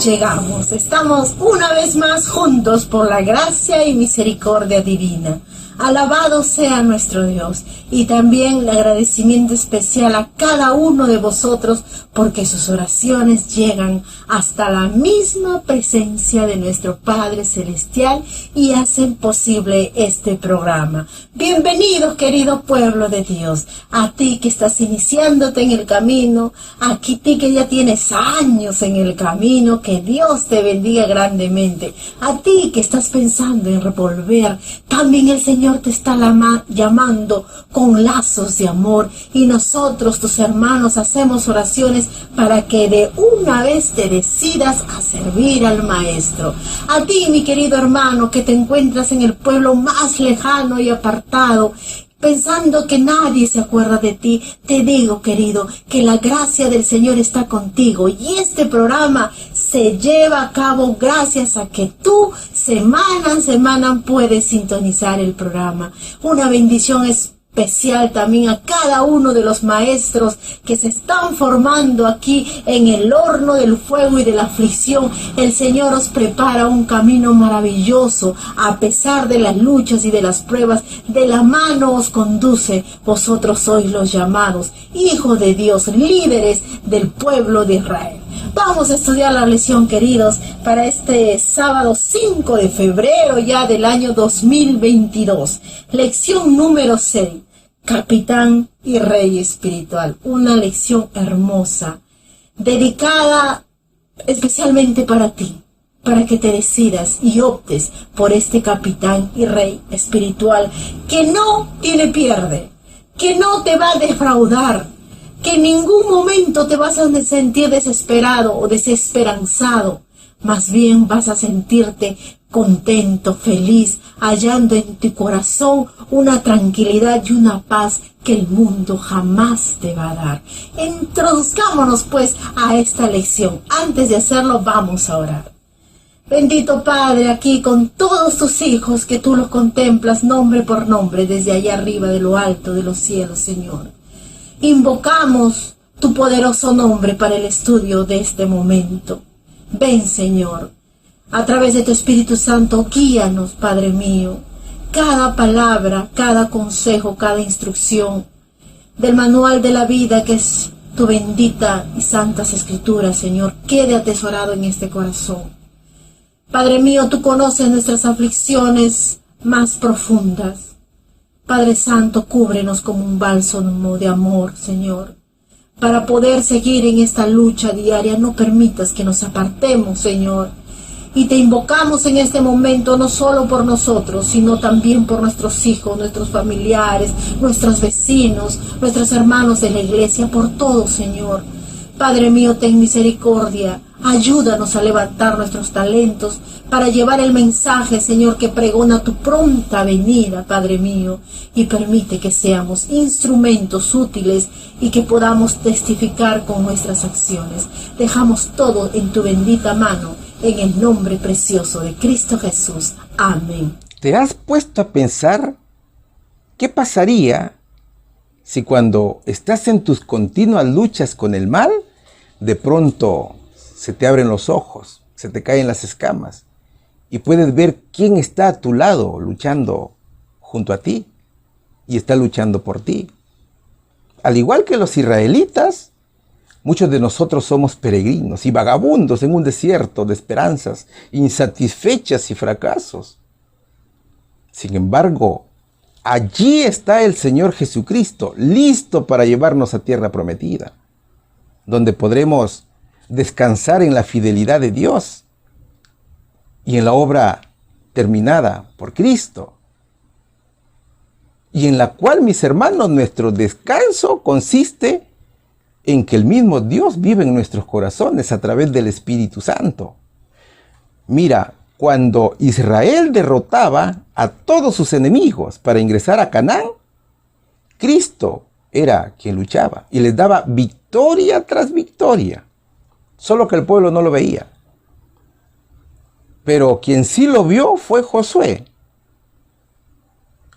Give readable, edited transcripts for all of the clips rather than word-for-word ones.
llegamos. Estamos una vez más juntos por la gracia y misericordia divina. Alabado sea nuestro Dios. Y también el agradecimiento especial a cada uno de vosotros porque sus oraciones llegan hasta la misma presencia de nuestro Padre Celestial y hacen posible este programa. Bienvenidos, querido pueblo de Dios. A ti que estás iniciándote en el camino, a ti que ya tienes años en el camino, que Dios te bendiga grandemente. A ti que estás pensando en revolver, también el Señor te está llamando con lazos de amor, y nosotros, tus hermanos, hacemos oraciones para que de una vez te decidas a servir al Maestro. A ti, mi querido hermano, que te encuentras en el pueblo más lejano y apartado, pensando que nadie se acuerda de ti, te digo, querido, que la gracia del Señor está contigo, y este programa se lleva a cabo gracias a que tú semana en semana puedes sintonizar el programa. Una bendición especial también a cada uno de los maestros que se están formando aquí en el horno del fuego y de la aflicción. El Señor os prepara un camino maravilloso. A pesar de las luchas y de las pruebas, de la mano os conduce. Vosotros sois los llamados hijos de Dios, líderes del pueblo de Israel. Vamos a estudiar la lección, queridos, para este sábado 5 de febrero ya del año 2022. Lección número 6. Capitán y Rey Espiritual. Una lección hermosa, dedicada especialmente para ti, para que te decidas y optes por este Capitán y Rey Espiritual que no tiene pierde, que no te va a defraudar, que en ningún momento te vas a sentir desesperado o desesperanzado. Más bien vas a sentirte contento, feliz, hallando en tu corazón una tranquilidad y una paz que el mundo jamás te va a dar. Introduzcámonos pues a esta lección. Antes de hacerlo, vamos a orar. Bendito Padre, aquí con todos tus hijos que tú los contemplas nombre por nombre desde allá arriba de lo alto de los cielos, Señor. Invocamos tu poderoso nombre para el estudio de este momento. Ven, Señor, a través de tu Espíritu Santo, guíanos, Padre mío. Cada palabra, cada consejo, cada instrucción del manual de la vida, que es tu bendita y santas escrituras, Señor, quede atesorado en este corazón. Padre mío, tú conoces nuestras aflicciones más profundas. Padre Santo, cúbrenos como un bálsamo de amor, Señor, para poder seguir en esta lucha diaria. No permitas que nos apartemos, Señor, y te invocamos en este momento no solo por nosotros, sino también por nuestros hijos, nuestros familiares, nuestros vecinos, nuestros hermanos de la iglesia, por todos, Señor. Padre mío, ten misericordia. Ayúdanos a levantar nuestros talentos para llevar el mensaje, Señor, que pregona tu pronta venida, Padre mío, y permite que seamos instrumentos útiles y que podamos testificar con nuestras acciones. Dejamos todo en tu bendita mano, en el nombre precioso de Cristo Jesús. Amén. ¿Te has puesto a pensar qué pasaría si cuando estás en tus continuas luchas con el mal, de pronto se te abren los ojos, se te caen las escamas y puedes ver quién está a tu lado luchando junto a ti y está luchando por ti? Al igual que los israelitas, muchos de nosotros somos peregrinos y vagabundos en un desierto de esperanzas insatisfechas y fracasos. Sin embargo, allí está el Señor Jesucristo, listo para llevarnos a tierra prometida, donde podremos descansar en la fidelidad de Dios y en la obra terminada por Cristo, y en la cual, mis hermanos, nuestro descanso consiste en que el mismo Dios vive en nuestros corazones a través del Espíritu Santo. Mira, cuando Israel derrotaba a todos sus enemigos para ingresar a Canaán, Cristo era quien luchaba y les daba victoria tras victoria. Solo que el pueblo no lo veía. Pero quien sí lo vio fue Josué.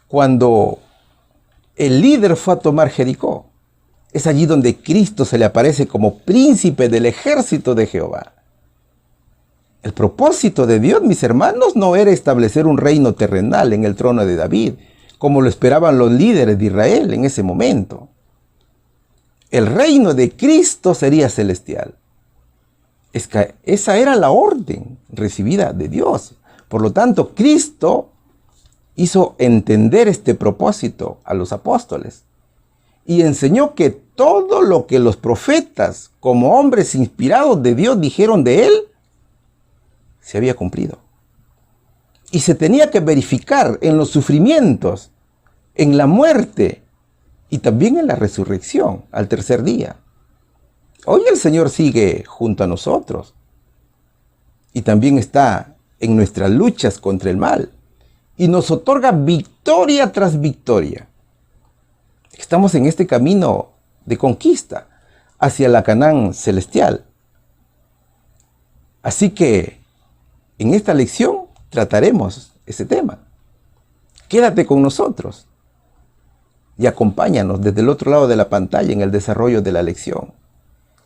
Cuando el líder fue a tomar Jericó, es allí donde Cristo se le aparece como príncipe del ejército de Jehová. El propósito de Dios, mis hermanos, no era establecer un reino terrenal en el trono de David, como lo esperaban los líderes de Israel en ese momento. El reino de Cristo sería celestial. Es que esa era la orden recibida de Dios. Por lo tanto, Cristo hizo entender este propósito a los apóstoles y enseñó que todo lo que los profetas, como hombres inspirados de Dios, dijeron de él, se había cumplido. Y se tenía que verificar en los sufrimientos, en la muerte y también en la resurrección al tercer día. Hoy el Señor sigue junto a nosotros y también está en nuestras luchas contra el mal y nos otorga victoria tras victoria. Estamos en este camino de conquista hacia la Canaán celestial. Así que en esta lección trataremos ese tema. Quédate con nosotros y acompáñanos desde el otro lado de la pantalla en el desarrollo de la lección.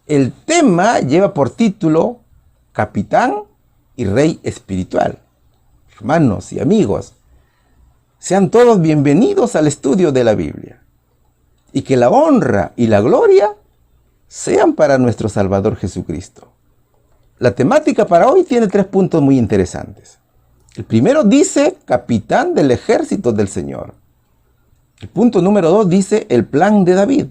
El tema lleva por título Capitán y Rey Espiritual. Hermanos y amigos, sean todos bienvenidos al estudio de la Biblia. Y que la honra y la gloria sean para nuestro Salvador Jesucristo. La temática para hoy tiene 3 puntos muy interesantes. El primero dice, capitán del ejército del Señor. El punto número 2 dice, el plan de David.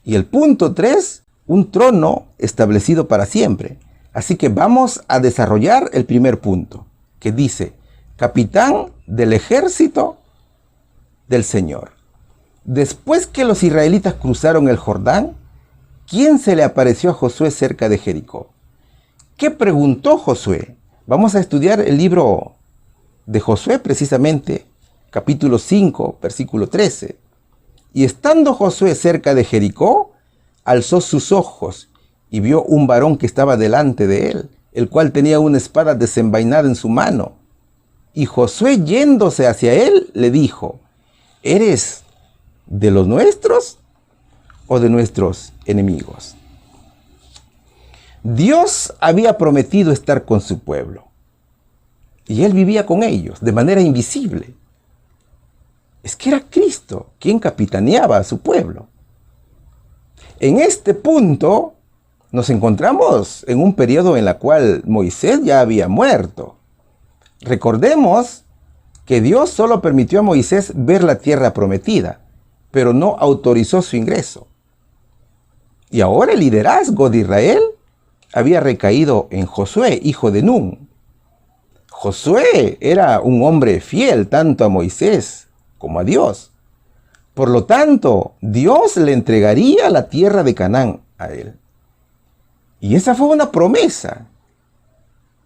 Y el punto 3, un trono establecido para siempre. Así que vamos a desarrollar el primer punto, que dice, capitán del ejército del Señor. Después que los israelitas cruzaron el Jordán, ¿quién se le apareció a Josué cerca de Jericó? ¿Qué preguntó Josué? Vamos a estudiar el libro de Josué precisamente, capítulo 5, versículo 13. Y estando Josué cerca de Jericó, alzó sus ojos y vio un varón que estaba delante de él, el cual tenía una espada desenvainada en su mano. Y Josué, yéndose hacia él, le dijo, ¿eres de los nuestros o de nuestros enemigos? Dios había prometido estar con su pueblo y él vivía con ellos de manera invisible. Es que era Cristo quien capitaneaba a su pueblo. En este punto nos encontramos en un periodo en el cual Moisés ya había muerto. Recordemos que Dios solo permitió a Moisés ver la tierra prometida, pero no autorizó su ingreso. Y ahora el liderazgo de Israel había recaído en Josué, hijo de Nun. Josué era un hombre fiel tanto a Moisés como a Dios. Por lo tanto, Dios le entregaría la tierra de Canaán a él. Y esa fue una promesa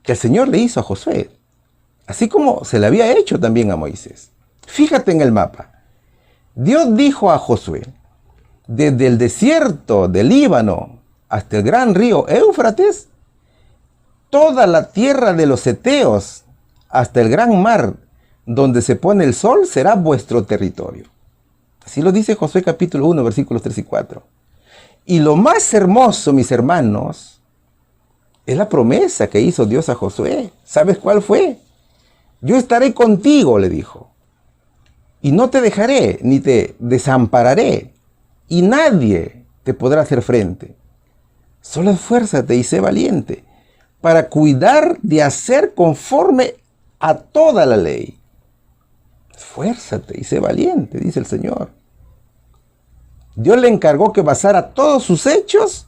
que el Señor le hizo a Josué, así como se le había hecho también a Moisés. Fíjate en el mapa. Dios dijo a Josué, desde el desierto del Líbano hasta el gran río Éufrates, toda la tierra de los heteos hasta el gran mar donde se pone el sol será vuestro territorio. Así lo dice Josué capítulo 1, versículos 3 y 4. Y lo más hermoso, mis hermanos, es la promesa que hizo Dios a Josué. ¿Sabes cuál fue? Yo estaré contigo, le dijo. Y no te dejaré, ni te desampararé. Y nadie te podrá hacer frente. Solo esfuérzate y sé valiente para cuidar de hacer conforme a toda la ley. Esfuérzate y sé valiente, dice el Señor. Dios le encargó que basara todos sus hechos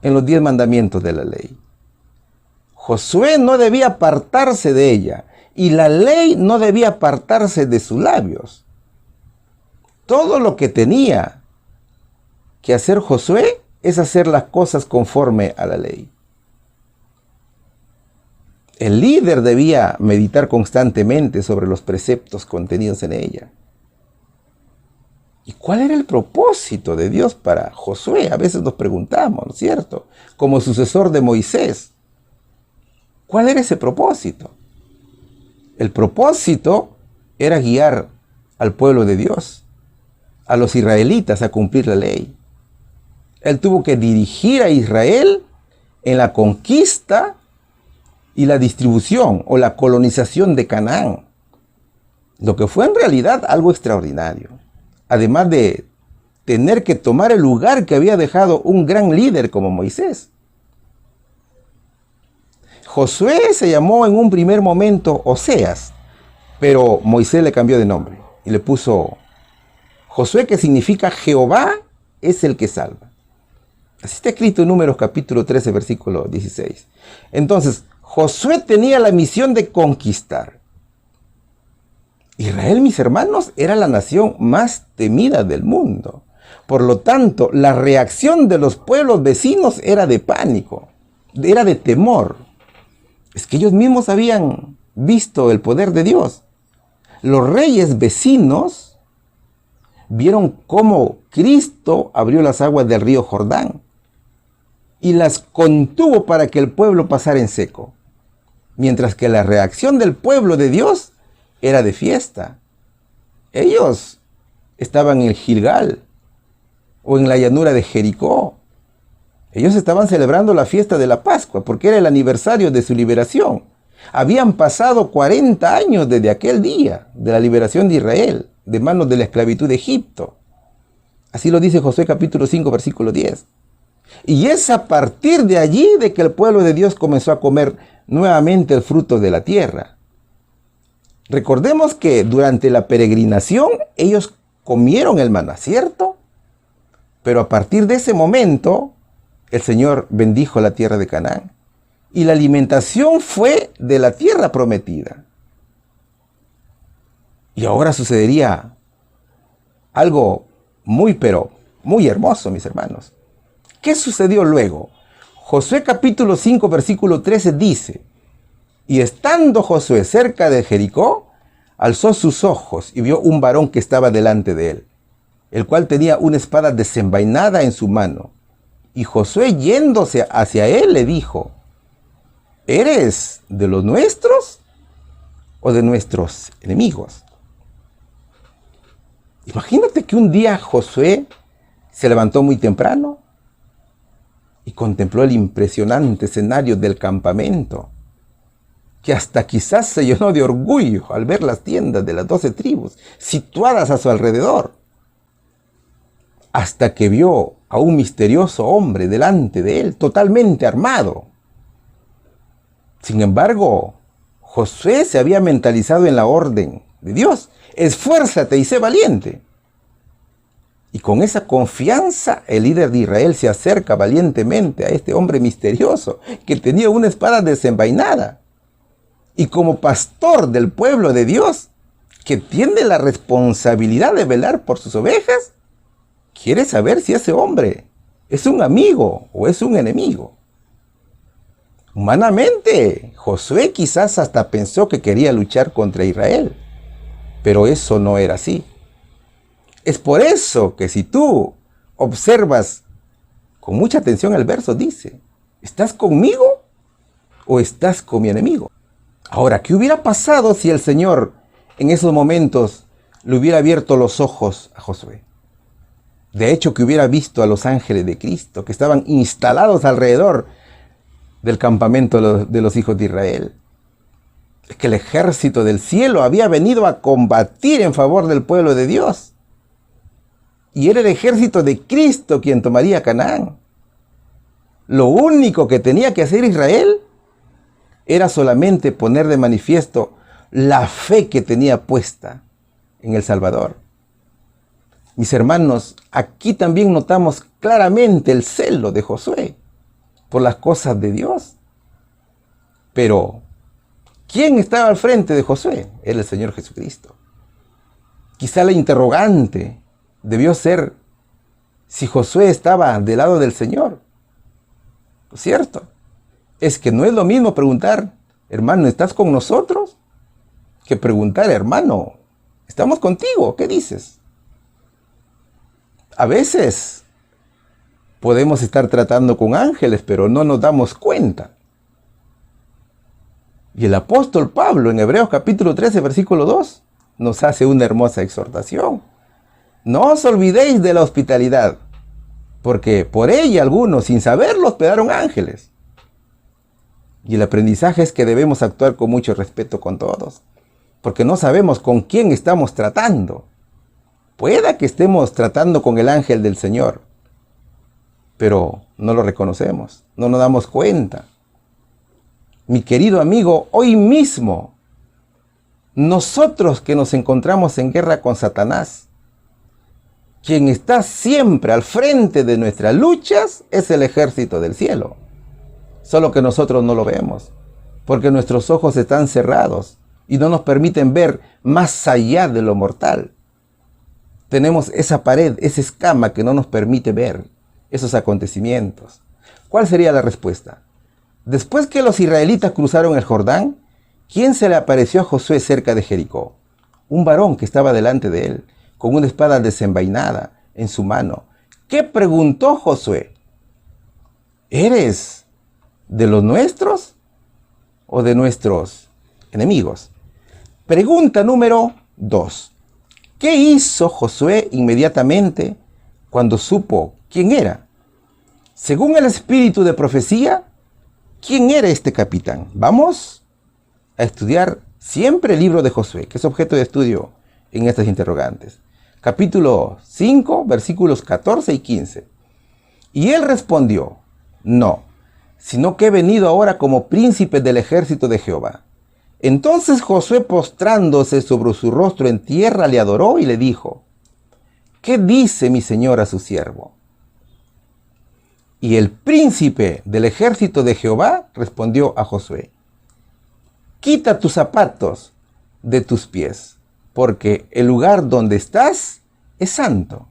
en los 10 mandamientos de la ley. Josué no debía apartarse de ella y la ley no debía apartarse de sus labios. Todo lo que tenía que hacer Josué es hacer las cosas conforme a la ley. El líder debía meditar constantemente sobre los preceptos contenidos en ella. ¿Y cuál era el propósito de Dios para Josué? A veces nos preguntamos, ¿no es cierto? Como sucesor de Moisés. ¿Cuál era ese propósito? El propósito era guiar al pueblo de Dios, a los israelitas, a cumplir la ley. Él tuvo que dirigir a Israel en la conquista y la distribución o la colonización de Canaán, lo que fue en realidad algo extraordinario, además de tener que tomar el lugar que había dejado un gran líder como Moisés. Josué se llamó en un primer momento Oseas, pero Moisés le cambió de nombre y le puso Josué, que significa Jehová es el que salva. Así está escrito en Números capítulo 13, versículo 16. Entonces, Josué tenía la misión de conquistar. Israel, mis hermanos, era la nación más temida del mundo. Por lo tanto, la reacción de los pueblos vecinos era de pánico, era de temor. Es que ellos mismos habían visto el poder de Dios. Los reyes vecinos vieron cómo Cristo abrió las aguas del río Jordán y las contuvo para que el pueblo pasara en seco. Mientras que la reacción del pueblo de Dios era de fiesta. Ellos estaban en Gilgal o en la llanura de Jericó. Ellos estaban celebrando la fiesta de la Pascua porque era el aniversario de su liberación. Habían pasado 40 años desde aquel día de la liberación de Israel, de manos de la esclavitud de Egipto. Así lo dice Josué capítulo 5, versículo 10. Y es a partir de allí de que el pueblo de Dios comenzó a comer nuevamente el fruto de la tierra. Recordemos que durante la peregrinación ellos comieron el maná, ¿cierto? Pero a partir de ese momento, el Señor bendijo la tierra de Canaán. Y la alimentación fue de la tierra prometida. Y ahora sucedería algo pero muy hermoso, mis hermanos. ¿Qué sucedió luego? Josué capítulo 5, versículo 13 dice: y estando Josué cerca de Jericó, alzó sus ojos y vio un varón que estaba delante de él, el cual tenía una espada desenvainada en su mano. Y Josué, yéndose hacia él, le dijo: ¿eres de los nuestros o de nuestros enemigos? Imagínate que un día Josué se levantó muy temprano y contempló el impresionante escenario del campamento, que hasta quizás se llenó de orgullo al ver las tiendas de las 12 tribus situadas a su alrededor, hasta que vio a un misterioso hombre delante de él, totalmente armado. Sin embargo, Josué se había mentalizado en la orden de Dios: esfuérzate y sé valiente. Y con esa confianza, el líder de Israel se acerca valientemente a este hombre misterioso que tenía una espada desenvainada. Y como pastor del pueblo de Dios, que tiene la responsabilidad de velar por sus ovejas, quiere saber si ese hombre es un amigo o es un enemigo. Humanamente, Josué quizás hasta pensó que quería luchar contra Israel, pero eso no era así. Es por eso que si tú observas con mucha atención el verso, dice: ¿estás conmigo o estás con mi enemigo? Ahora, ¿qué hubiera pasado si el Señor en esos momentos le hubiera abierto los ojos a Josué? De hecho, que hubiera visto a los ángeles de Cristo que estaban instalados alrededor del campamento de los hijos de Israel. Es que el ejército del cielo había venido a combatir en favor del pueblo de Dios. Y era el ejército de Cristo quien tomaría Canaán. Lo único que tenía que hacer Israel era solamente poner de manifiesto la fe que tenía puesta en el Salvador. Mis hermanos, aquí también notamos claramente el celo de Josué por las cosas de Dios. Pero, ¿quién estaba al frente de Josué? Era el Señor Jesucristo. Quizá la interrogante debió ser si Josué estaba del lado del Señor. ¿No es cierto? Es que no es lo mismo preguntar: hermano, ¿estás con nosotros?, que preguntar: hermano, ¿estamos contigo? ¿Qué dices? A veces podemos estar tratando con ángeles, pero no nos damos cuenta. Y el apóstol Pablo en Hebreos capítulo 13, versículo 2, nos hace una hermosa exhortación. No os olvidéis de la hospitalidad, porque por ella algunos, sin saberlo, hospedaron ángeles. Y el aprendizaje es que debemos actuar con mucho respeto con todos, porque no sabemos con quién estamos tratando. Pueda que estemos tratando con el ángel del Señor, pero no lo reconocemos, no nos damos cuenta. Mi querido amigo, hoy mismo, nosotros que nos encontramos en guerra con Satanás, quien está siempre al frente de nuestras luchas es el ejército del cielo. Solo que nosotros no lo vemos, porque nuestros ojos están cerrados y no nos permiten ver más allá de lo mortal. Tenemos esa pared, esa escama que no nos permite ver esos acontecimientos. ¿Cuál sería la respuesta? Después que los israelitas cruzaron el Jordán, ¿quién se le apareció a Josué cerca de Jericó? Un varón que estaba delante de él, con una espada desenvainada en su mano. ¿Qué preguntó Josué? ¿Eres de los nuestros o de nuestros enemigos? Pregunta número 2. ¿Qué hizo Josué inmediatamente cuando supo quién era? Según el espíritu de profecía, ¿quién era este capitán? Vamos a estudiar siempre el libro de Josué, que es objeto de estudio en estas interrogantes. Capítulo 5, versículos 14 y 15. Y él respondió, no, sino que he venido ahora como príncipe del ejército de Jehová. Entonces Josué, postrándose sobre su rostro en tierra, le adoró y le dijo, ¿qué dice mi señor a su siervo? Y el príncipe del ejército de Jehová respondió a Josué, quita tus zapatos de tus pies, porque el lugar donde estás es santo.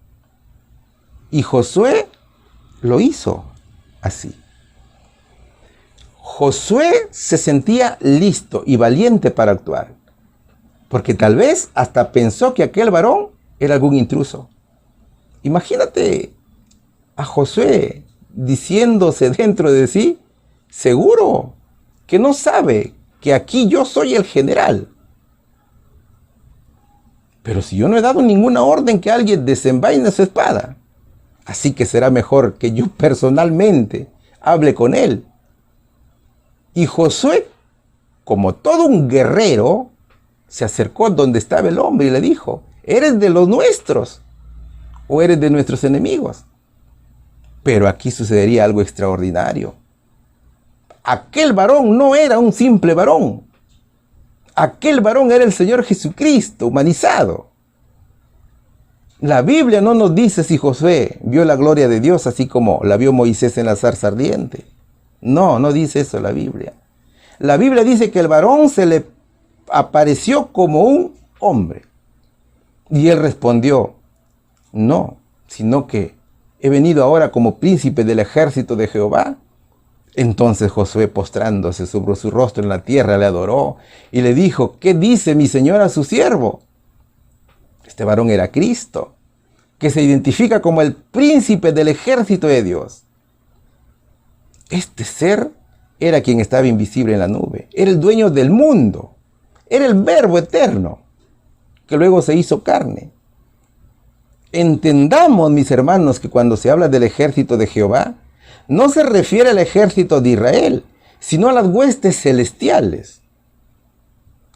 Y Josué lo hizo así. Josué se sentía listo y valiente para actuar, porque tal vez hasta pensó que aquel varón era algún intruso. Imagínate a Josué diciéndose dentro de sí, seguro que no sabe que aquí yo soy el general. Pero si yo no he dado ninguna orden que alguien desenvaine su espada, así que será mejor que yo personalmente hable con él. Y Josué, como todo un guerrero, se acercó donde estaba el hombre y le dijo, ¿eres de los nuestros o eres de nuestros enemigos? Pero aquí sucedería algo extraordinario. Aquel varón no era un simple varón. Aquel varón era el Señor Jesucristo humanizado. La Biblia no nos dice si Josué vio la gloria de Dios así como la vio Moisés en la zarza ardiente. No, no dice eso la Biblia. La Biblia dice que el varón se le apareció como un hombre. Y él respondió, no, sino que he venido ahora como príncipe del ejército de Jehová. Entonces Josué, postrándose sobre su rostro en la tierra, le adoró y le dijo, ¿qué dice mi señor a su siervo? Este varón era Cristo, que se identifica como el príncipe del ejército de Dios. Este ser era quien estaba invisible en la nube, era el dueño del mundo, era el Verbo eterno, que luego se hizo carne. Entendamos, mis hermanos, que cuando se habla del ejército de Jehová, no se refiere al ejército de Israel, sino a las huestes celestiales.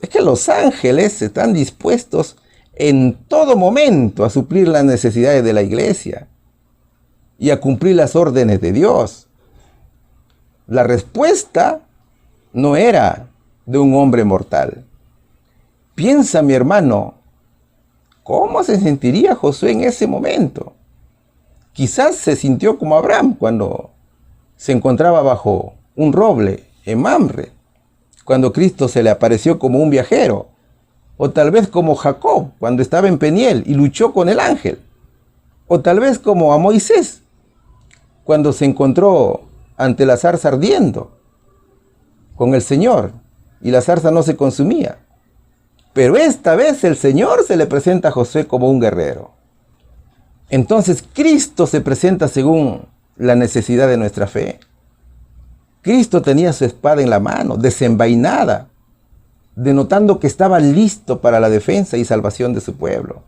Es que los ángeles están dispuestos en todo momento a suplir las necesidades de la iglesia y a cumplir las órdenes de Dios. La respuesta no era de un hombre mortal. Piensa, mi hermano, ¿cómo se sentiría Josué en ese momento? Quizás se sintió como Abraham cuando se encontraba bajo un roble en Mamre, cuando Cristo se le apareció como un viajero, o tal vez como Jacob cuando estaba en Peniel y luchó con el ángel, o tal vez como a Moisés cuando se encontró ante la zarza ardiendo con el Señor y la zarza no se consumía. Pero esta vez el Señor se le presenta a Josué como un guerrero. Entonces Cristo se presenta según la necesidad de nuestra fe. Cristo tenía su espada en la mano, desenvainada, denotando que estaba listo para la defensa y salvación de su pueblo.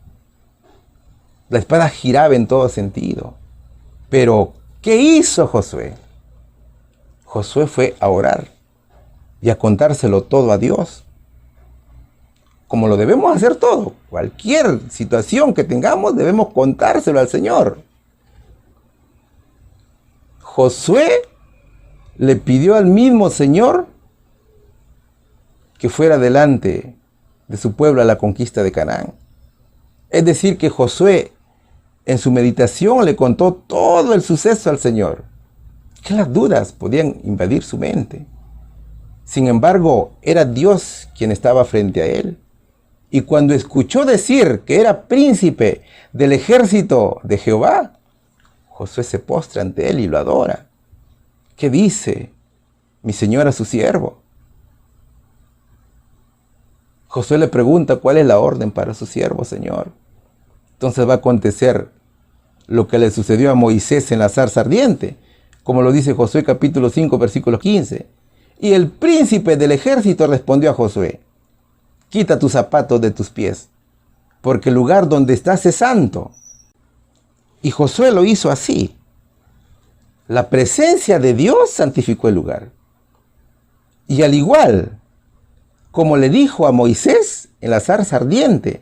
La espada giraba en todo sentido. Pero, ¿qué hizo Josué? Josué fue a orar. y a contárselo todo a Dios, como lo debemos hacer todo. Cualquier situación que tengamos debemos contárselo al Señor. Josué le pidió al mismo Señor que fuera delante de su pueblo a la conquista de Canaán. Es decir, que Josué en su meditación le contó todo el suceso al Señor, que las dudas podían invadir su mente. Sin embargo, era Dios quien estaba frente a él. Y cuando escuchó decir que era príncipe del ejército de Jehová, Josué se postra ante él y lo adora. ¿Qué dice mi señor a su siervo? Josué le pregunta cuál es la orden para su siervo, Señor. Entonces va a acontecer lo que le sucedió a Moisés en la zarza ardiente, como lo dice Josué capítulo 5, versículo 15. Y el príncipe del ejército respondió a Josué: quita tus zapatos de tus pies, porque el lugar donde estás es santo. Y Josué lo hizo así. La presencia de Dios santificó el lugar. Y al igual como le dijo a Moisés en la zarza ardiente,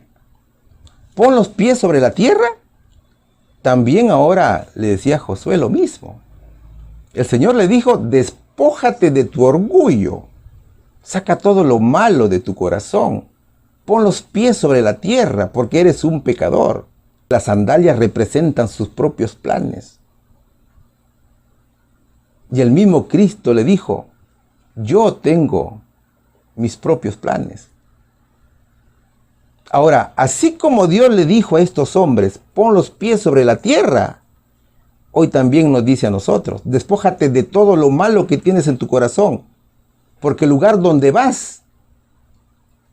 pon los pies sobre la tierra, también ahora le decía a Josué lo mismo. El Señor le dijo: despójate de tu orgullo, saca todo lo malo de tu corazón, pon los pies sobre la tierra, porque eres un pecador. Las sandalias representan sus propios planes. Y el mismo Cristo le dijo: yo tengo mis propios planes. Ahora, así como Dios le dijo a estos hombres: pon los pies sobre la tierra, hoy también nos dice a nosotros: despójate de todo lo malo que tienes en tu corazón, porque el lugar donde vas,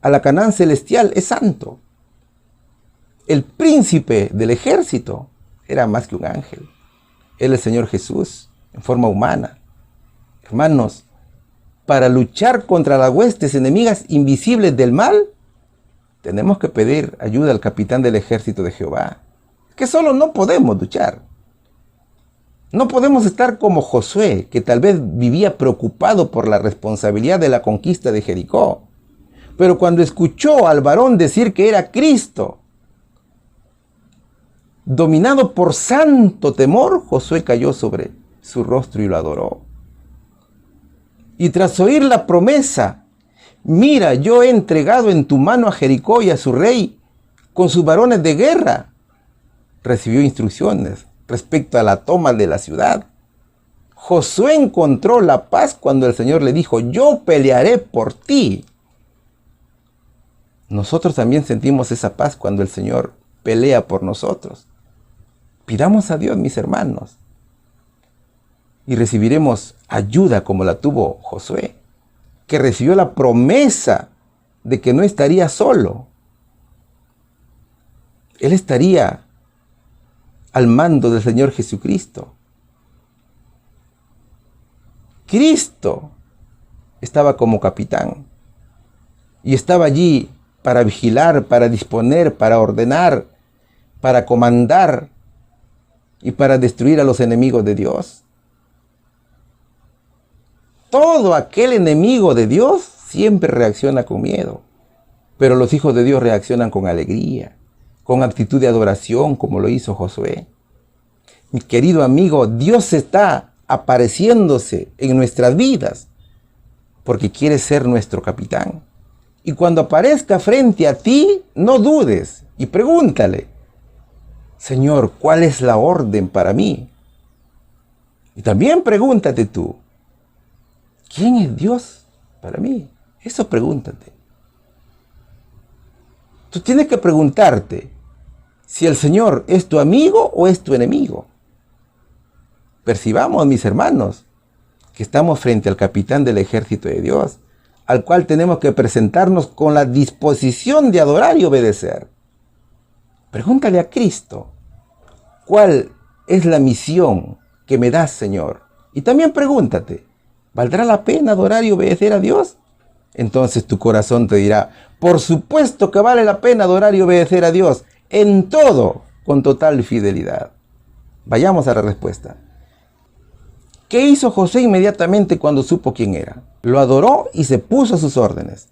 a la Canaán celestial, es santo. El príncipe del ejército era más que un ángel. Él es el Señor Jesús, en forma humana. Hermanos, para luchar contra las huestes enemigas invisibles del mal, tenemos que pedir ayuda al capitán del ejército de Jehová, que solo no podemos luchar. No podemos estar como Josué, que tal vez vivía preocupado por la responsabilidad de la conquista de Jericó. Pero cuando escuchó al varón decir que era Cristo, dominado por santo temor, Josué cayó sobre su rostro y lo adoró. Y tras oír la promesa: mira, yo he entregado en tu mano a Jericó y a su rey con sus varones de guerra, recibió instrucciones respecto a la toma de la ciudad. Josué encontró la paz cuando el Señor le dijo: yo pelearé por ti. Nosotros también sentimos esa paz cuando el Señor pelea por nosotros. Pidamos a Dios, mis hermanos, y recibiremos ayuda como la tuvo Josué, que recibió la promesa de que no estaría solo. Él estaría al mando del Señor Jesucristo. Cristo estaba como capitán y estaba allí para vigilar, para disponer, para ordenar, para comandar y para destruir a los enemigos de Dios. Todo aquel enemigo de Dios siempre reacciona con miedo, pero los hijos de Dios reaccionan con alegría, con actitud de adoración, como lo hizo Josué. Mi querido amigo, Dios está apareciéndose en nuestras vidas porque quiere ser nuestro capitán. Y cuando aparezca frente a ti, no dudes y pregúntale: Señor, ¿cuál es la orden para mí? Y también pregúntate tú: ¿quién es Dios para mí? Eso pregúntate. Tú tienes que preguntarte si el Señor es tu amigo o es tu enemigo. Percibamos, mis hermanos, que estamos frente al capitán del ejército de Dios, al cual tenemos que presentarnos con la disposición de adorar y obedecer. Pregúntale a Cristo: ¿cuál es la misión que me das, Señor? Y también pregúntate: ¿valdrá la pena adorar y obedecer a Dios? Entonces tu corazón te dirá: por supuesto que vale la pena adorar y obedecer a Dios en todo, con total fidelidad. Vayamos a la respuesta. ¿Qué hizo José inmediatamente cuando supo quién era? Lo adoró y se puso a sus órdenes.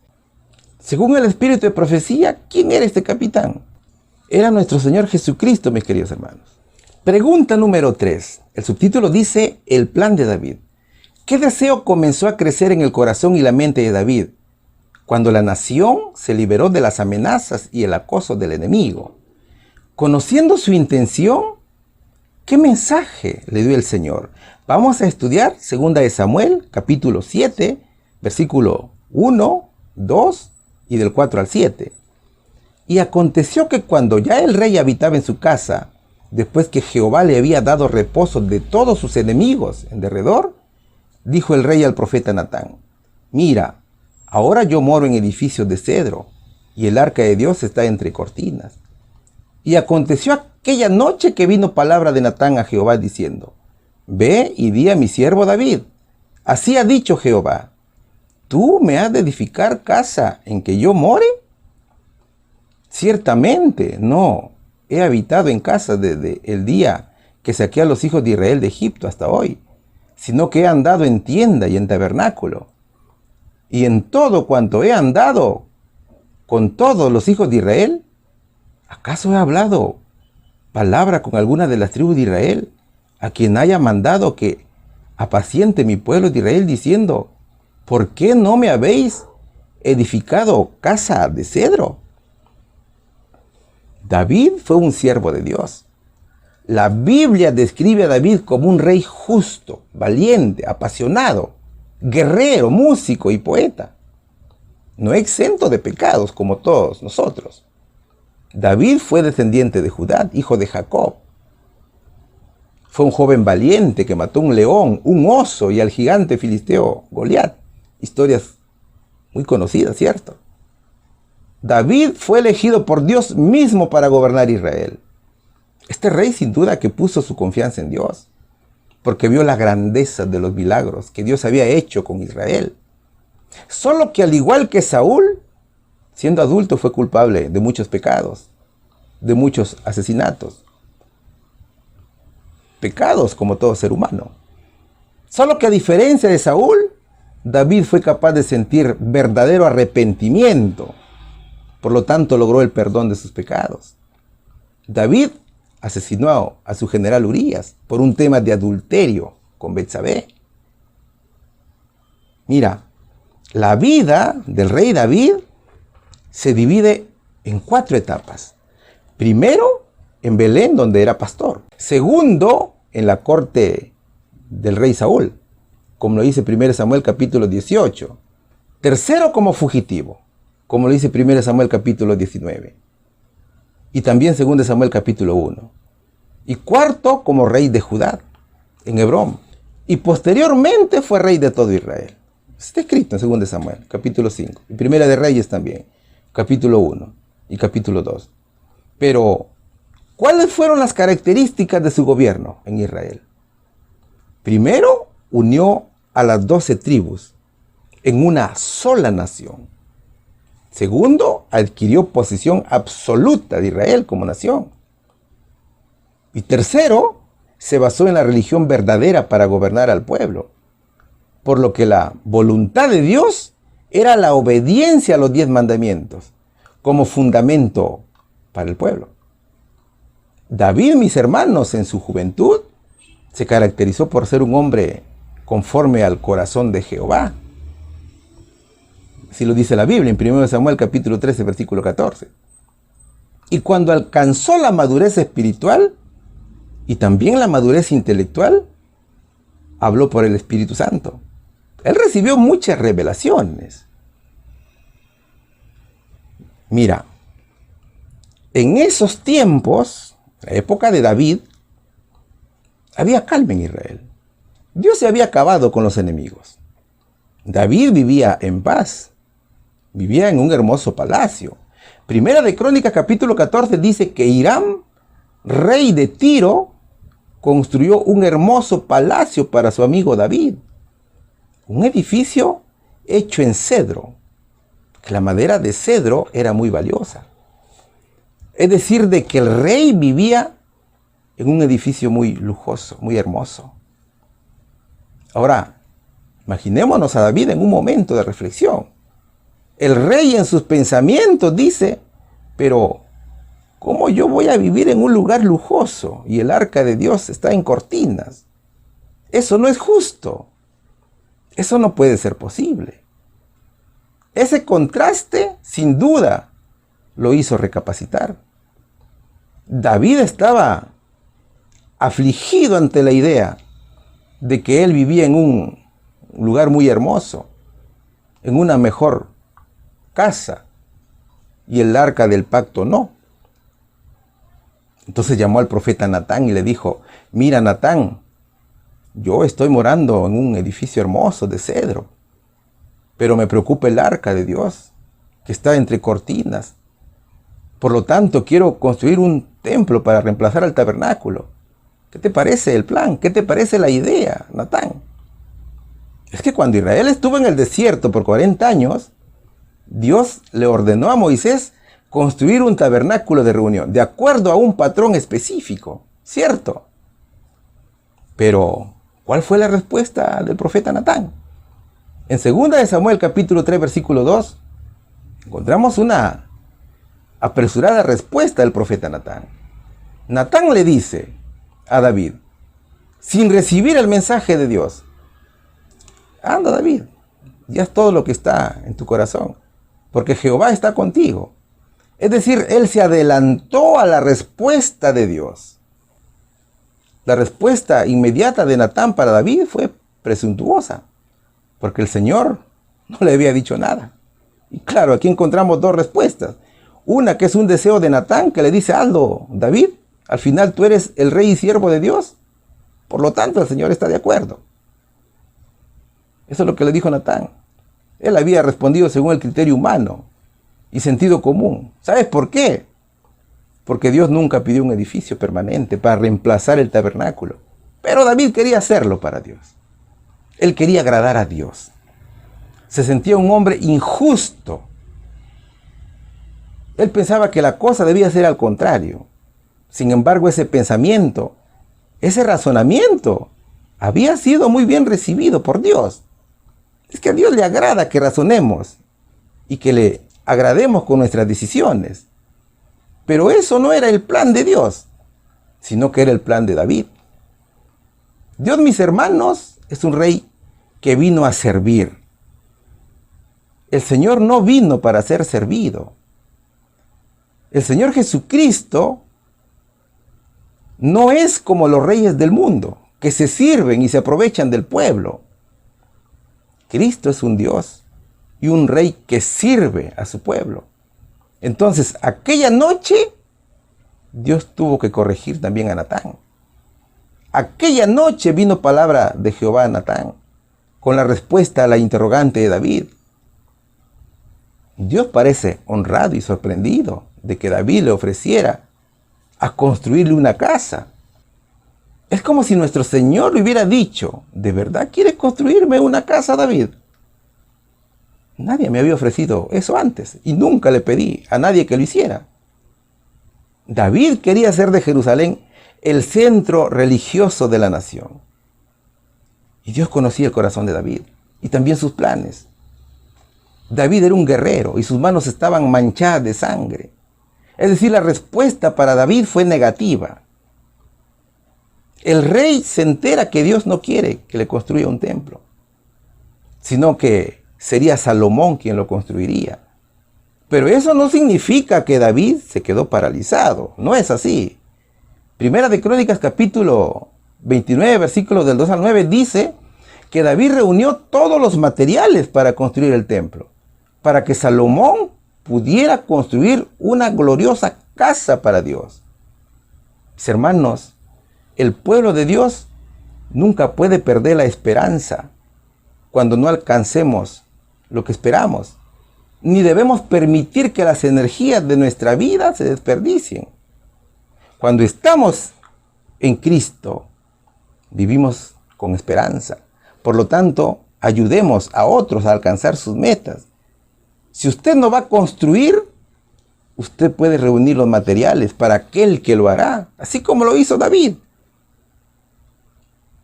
Según el espíritu de profecía, ¿quién era este capitán? Era nuestro Señor Jesucristo, mis queridos hermanos. Pregunta número 3. El subtítulo dice, el plan de David. ¿Qué deseo comenzó a crecer en el corazón y la mente de David cuando la nación se liberó de las amenazas y el acoso del enemigo? Conociendo su intención, ¿qué mensaje le dio el Señor? Vamos a estudiar 2 de Samuel, capítulo 7, versículo 1, 2 y del 4 al 7. Y aconteció que cuando ya el rey habitaba en su casa, después que Jehová le había dado reposo de todos sus enemigos en derredor, dijo el rey al profeta Natán, mira, ahora yo moro en edificios de cedro, y el arca de Dios está entre cortinas. Y aconteció aquella noche que vino palabra de Natán a Jehová diciendo, ve y di a mi siervo David, así ha dicho Jehová, ¿tú me has de edificar casa en que yo more? Ciertamente, no, he habitado en casa desde el día que saqué a los hijos de Israel de Egipto hasta hoy, sino que he andado en tienda y en tabernáculo. Y en todo cuanto he andado con todos los hijos de Israel, ¿acaso he hablado palabra con alguna de las tribus de Israel, a quien haya mandado que apaciente mi pueblo de Israel, diciendo, ¿por qué no me habéis edificado casa de cedro? David fue un siervo de Dios. La Biblia describe a David como un rey justo, valiente, apasionado, guerrero, músico y poeta. No exento de pecados como todos nosotros. David fue descendiente de Judá, hijo de Jacob. Fue un joven valiente que mató un león, un oso y al gigante filisteo Goliat. Historias muy conocidas, ¿cierto? David fue elegido por Dios mismo para gobernar Israel. Este rey sin duda que puso su confianza en Dios, porque vio la grandeza de los milagros que Dios había hecho con Israel. Solo que al igual que Saúl, siendo adulto fue culpable de muchos pecados, de muchos asesinatos. Pecados como todo ser humano. Solo que a diferencia de Saúl, David fue capaz de sentir verdadero arrepentimiento. Por lo tanto, logró el perdón de sus pecados. David asesinó a su general Urías por un tema de adulterio con Betsabé. Mira, la vida del rey David se divide en 4 etapas. Primero, en Belén, donde era pastor. Segundo, en la corte del rey Saúl, como lo dice 1 Samuel capítulo 18. Tercero, como fugitivo, como lo dice 1 Samuel capítulo 19. Y también 2 Samuel capítulo 1. Y cuarto, como rey de Judá, en Hebrón. Y posteriormente fue rey de todo Israel. Está escrito en 2 Samuel capítulo 5. Y Primera de Reyes también, capítulo 1 y capítulo 2. Pero, ¿cuáles fueron las características de su gobierno en Israel? Primero, unió a las 12 tribus en una sola nación. Segundo, adquirió posesión absoluta de Israel como nación. Y tercero, se basó en la religión verdadera para gobernar al pueblo. Por lo que la voluntad de Dios era la obediencia a los 10 mandamientos como fundamento para el pueblo. David, mis hermanos, en su juventud, se caracterizó por ser un hombre conforme al corazón de Jehová. Así lo dice la Biblia en 1 Samuel capítulo 13, versículo 14. Y cuando alcanzó la madurez espiritual y también la madurez intelectual, habló por el Espíritu Santo. Él recibió muchas revelaciones. Mira, en esos tiempos, la época de David, había calma en Israel. Dios se había acabado con los enemigos. David vivía en paz. Vivía en un hermoso palacio. Primera de Crónicas capítulo 14 dice que Hiram, rey de Tiro, construyó un hermoso palacio para su amigo David. Un edificio hecho en cedro. La madera de cedro era muy valiosa. Es decir, de que el rey vivía en un edificio muy lujoso, muy hermoso. Ahora, imaginémonos a David en un momento de reflexión. El rey en sus pensamientos dice, pero ¿cómo yo voy a vivir en un lugar lujoso y el arca de Dios está en cortinas? Eso no es justo. Eso no puede ser posible. Ese contraste, sin duda, lo hizo recapacitar. David estaba afligido ante la idea de que él vivía en un lugar muy hermoso, en una mejor casa, y el arca del pacto no. Entonces llamó al profeta Natán y le dijo, mira Natán, yo estoy morando en un edificio hermoso de cedro, pero me preocupa el arca de Dios, que está entre cortinas. Por lo tanto, quiero construir un templo para reemplazar al tabernáculo. ¿Qué te parece el plan? ¿Qué te parece la idea, Natán? Es que cuando Israel estuvo en el desierto por 40 años, Dios le ordenó a Moisés construir un tabernáculo de reunión, de acuerdo a un patrón específico, ¿cierto? Pero, ¿cuál fue la respuesta del profeta Natán? En 2 de Samuel capítulo 3 versículo 2, encontramos una apresurada respuesta del profeta Natán. Natán le dice a David, sin recibir el mensaje de Dios, anda David, ya es todo lo que está en tu corazón, porque Jehová está contigo. Es decir, él se adelantó a la respuesta de Dios. La respuesta inmediata de Natán para David fue presuntuosa, porque el Señor no le había dicho nada. Y claro, aquí encontramos dos respuestas. Una que es un deseo de Natán que le dice, hazlo, David, al final tú eres el rey y siervo de Dios. Por lo tanto, el Señor está de acuerdo. Eso es lo que le dijo Natán. Él había respondido según el criterio humano y sentido común. ¿Sabes por qué? Porque Dios nunca pidió un edificio permanente para reemplazar el tabernáculo. Pero David quería hacerlo para Dios. Él quería agradar a Dios. Se sentía un hombre injusto. Él pensaba que la cosa debía ser al contrario. Sin embargo, ese pensamiento, ese razonamiento, había sido muy bien recibido por Dios. Es que a Dios le agrada que razonemos y que le agrademos con nuestras decisiones. Pero eso no era el plan de Dios, sino que era el plan de David. Dios, mis hermanos, es un rey que vino a servir. El Señor no vino para ser servido. El Señor Jesucristo no es como los reyes del mundo, que se sirven y se aprovechan del pueblo. Cristo es un Dios y un rey que sirve a su pueblo. Entonces, aquella noche, Dios tuvo que corregir también a Natán. Aquella noche vino palabra de Jehová a Natán, con la respuesta a la interrogante de David. Dios parece honrado y sorprendido de que David le ofreciera a construirle una casa. Es como si nuestro Señor le hubiera dicho, ¿de verdad quieres construirme una casa, David? Nadie me había ofrecido eso antes y nunca le pedí a nadie que lo hiciera. David quería hacer de Jerusalén el centro religioso de la nación. Y Dios conocía el corazón de David y también sus planes. David era un guerrero y sus manos estaban manchadas de sangre. Es decir, la respuesta para David fue negativa. El rey se entera que Dios no quiere que le construya un templo, sino que sería Salomón quien lo construiría. Pero eso no significa que David se quedó paralizado. No es así. Primera de Crónicas capítulo 29, versículos del 2 al 9, dice que David reunió todos los materiales para construir el templo, para que Salomón pudiera construir una gloriosa casa para Dios. Mis hermanos, el pueblo de Dios nunca puede perder la esperanza cuando no alcancemos lo que esperamos, ni debemos permitir que las energías de nuestra vida se desperdicien. Cuando estamos en Cristo, vivimos con esperanza. Por lo tanto, ayudemos a otros a alcanzar sus metas. Si usted no va a construir, usted puede reunir los materiales para aquel que lo hará, así como lo hizo David.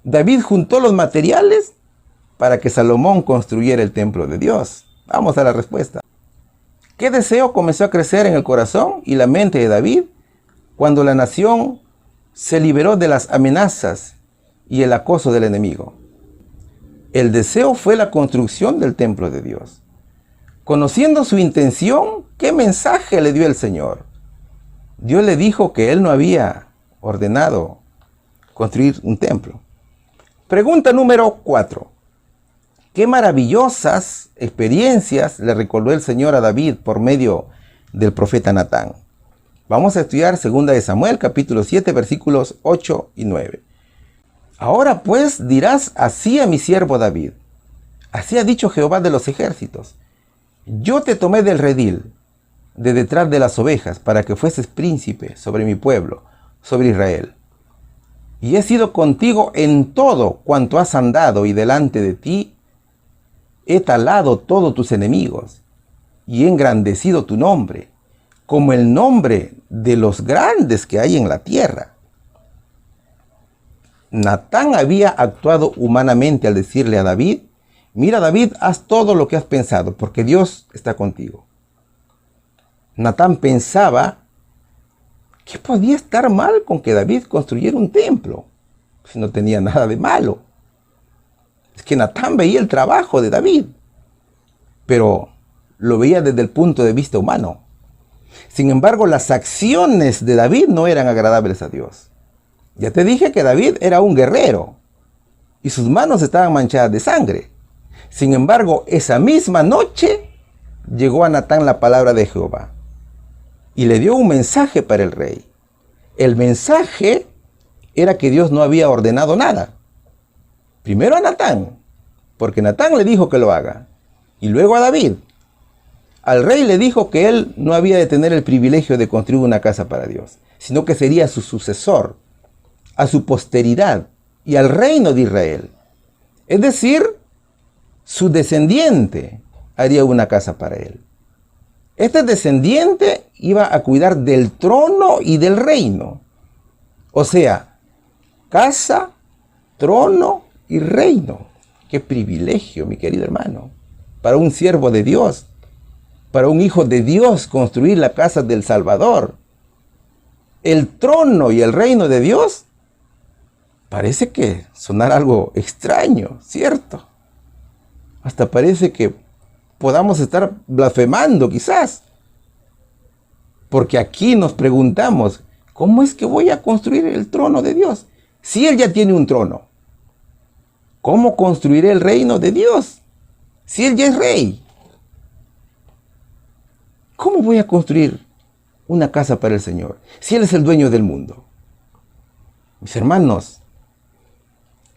David juntó los materiales para que Salomón construyera el templo de Dios? Vamos a la respuesta. ¿Qué deseo comenzó a crecer en el corazón y la mente de David cuando la nación se liberó de las amenazas y el acoso del enemigo? El deseo fue la construcción del templo de Dios. Conociendo su intención, ¿qué mensaje le dio el Señor? Dios le dijo que él no había ordenado construir un templo. Pregunta número 4. ¿Qué maravillosas experiencias le recordó el Señor a David por medio del profeta Natán? Vamos a estudiar 2 de Samuel, capítulo 7, versículos 8 y 9. Ahora pues dirás así a mi siervo David: así ha dicho Jehová de los ejércitos: yo te tomé del redil, de detrás de las ovejas, para que fueses príncipe sobre mi pueblo, sobre Israel. Y he sido contigo en todo cuanto has andado, y delante de ti he talado todos tus enemigos, y he engrandecido tu nombre, como el nombre de los grandes que hay en la tierra. Natán había actuado humanamente al decirle a David: mira, David, haz todo lo que has pensado, porque Dios está contigo. Natán pensaba que podía estar mal con que David construyera un templo, si no tenía nada de malo. Es que Natán veía el trabajo de David, pero lo veía desde el punto de vista humano. Sin embargo, las acciones de David no eran agradables a Dios. Ya te dije que David era un guerrero y sus manos estaban manchadas de sangre. Sin embargo, esa misma noche llegó a Natán la palabra de Jehová y le dio un mensaje para el rey. El mensaje era que Dios no había ordenado nada. Primero a Natán, porque Natán le dijo que lo haga, y luego a David. Al rey le dijo que él no había de tener el privilegio de construir una casa para Dios, sino que sería su sucesor, a su posteridad y al reino de Israel. Es decir, su descendiente haría una casa para él. Este descendiente iba a cuidar del trono y del reino. O sea, casa, trono y reino. Qué privilegio, mi querido hermano, para un siervo de Dios, para un hijo de Dios, construir la casa del Salvador. El trono y el reino de Dios parece que sonar algo extraño, ¿cierto? Hasta parece que podamos estar blasfemando quizás. Porque aquí nos preguntamos, ¿cómo es que voy a construir el trono de Dios? Si Él ya tiene un trono, ¿cómo construiré el reino de Dios? Si Él ya es rey. ¿Cómo voy a construir una casa para el Señor si Él es el dueño del mundo? Mis hermanos,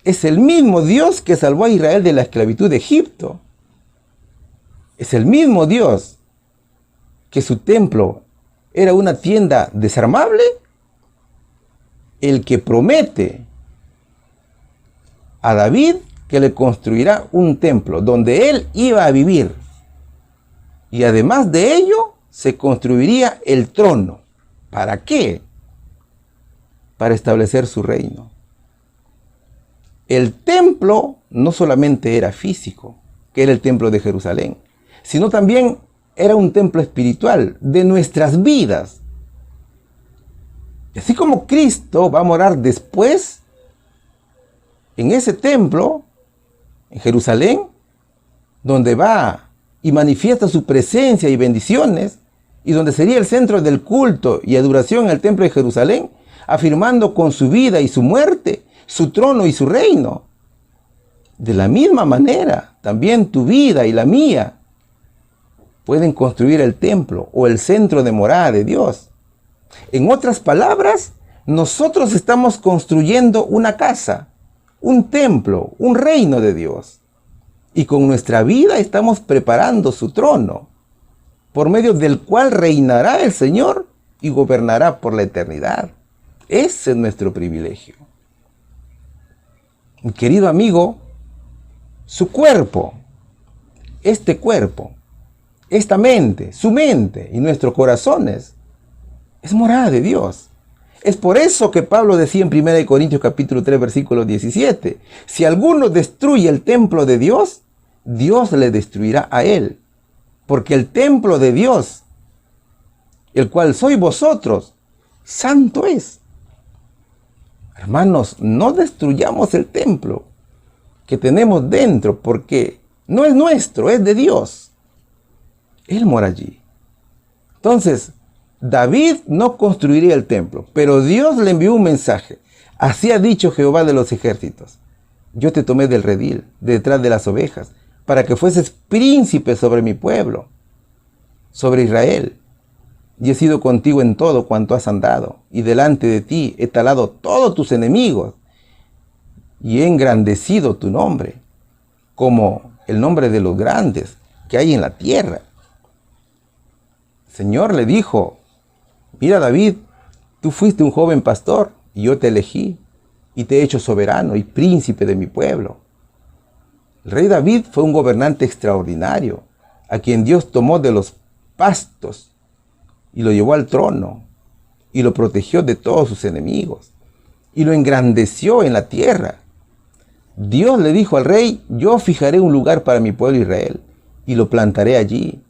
es el mismo Dios que salvó a Israel de la esclavitud de Egipto. Es el mismo Dios que su templo era una tienda desarmable, el que promete a David que le construirá un templo donde él iba a vivir. Y además de ello, se construiría el trono. ¿Para qué? Para establecer su reino. El templo no solamente era físico, que era el templo de Jerusalén, sino también era un templo espiritual de nuestras vidas. Y así como Cristo va a morar después en ese templo, en Jerusalén, donde va y manifiesta su presencia y bendiciones, y donde sería el centro del culto y adoración en el templo de Jerusalén, afirmando con su vida y su muerte su trono y su reino. De la misma manera, también tu vida y la mía pueden construir el templo o el centro de morada de Dios. En otras palabras, nosotros estamos construyendo una casa, un templo, un reino de Dios. Y con nuestra vida estamos preparando su trono, por medio del cual reinará el Señor y gobernará por la eternidad. Ese es nuestro privilegio. Mi querido amigo, su cuerpo, esta mente, su mente y nuestros corazones es morada de Dios. Es por eso que Pablo decía en 1 Corintios capítulo 3, versículo 17, si alguno destruye el templo de Dios, Dios le destruirá a él. Porque el templo de Dios, el cual sois vosotros, santo es. Hermanos, no destruyamos el templo que tenemos dentro, porque no es nuestro, es de Dios. Él mora allí. Entonces, David no construiría el templo, pero Dios le envió un mensaje. Así ha dicho Jehová de los ejércitos: yo te tomé del redil, de detrás de las ovejas, para que fueses príncipe sobre mi pueblo, sobre Israel. Y he sido contigo en todo cuanto has andado, y delante de ti he talado todos tus enemigos, y he engrandecido tu nombre, como el nombre de los grandes que hay en la tierra. El Señor le dijo: mira, David, tú fuiste un joven pastor, y yo te elegí, y te he hecho soberano y príncipe de mi pueblo. El rey David fue un gobernante extraordinario, a quien Dios tomó de los pastos y lo llevó al trono, y lo protegió de todos sus enemigos, y lo engrandeció en la tierra. Dios le dijo al rey: yo fijaré un lugar para mi pueblo Israel, y lo plantaré allí,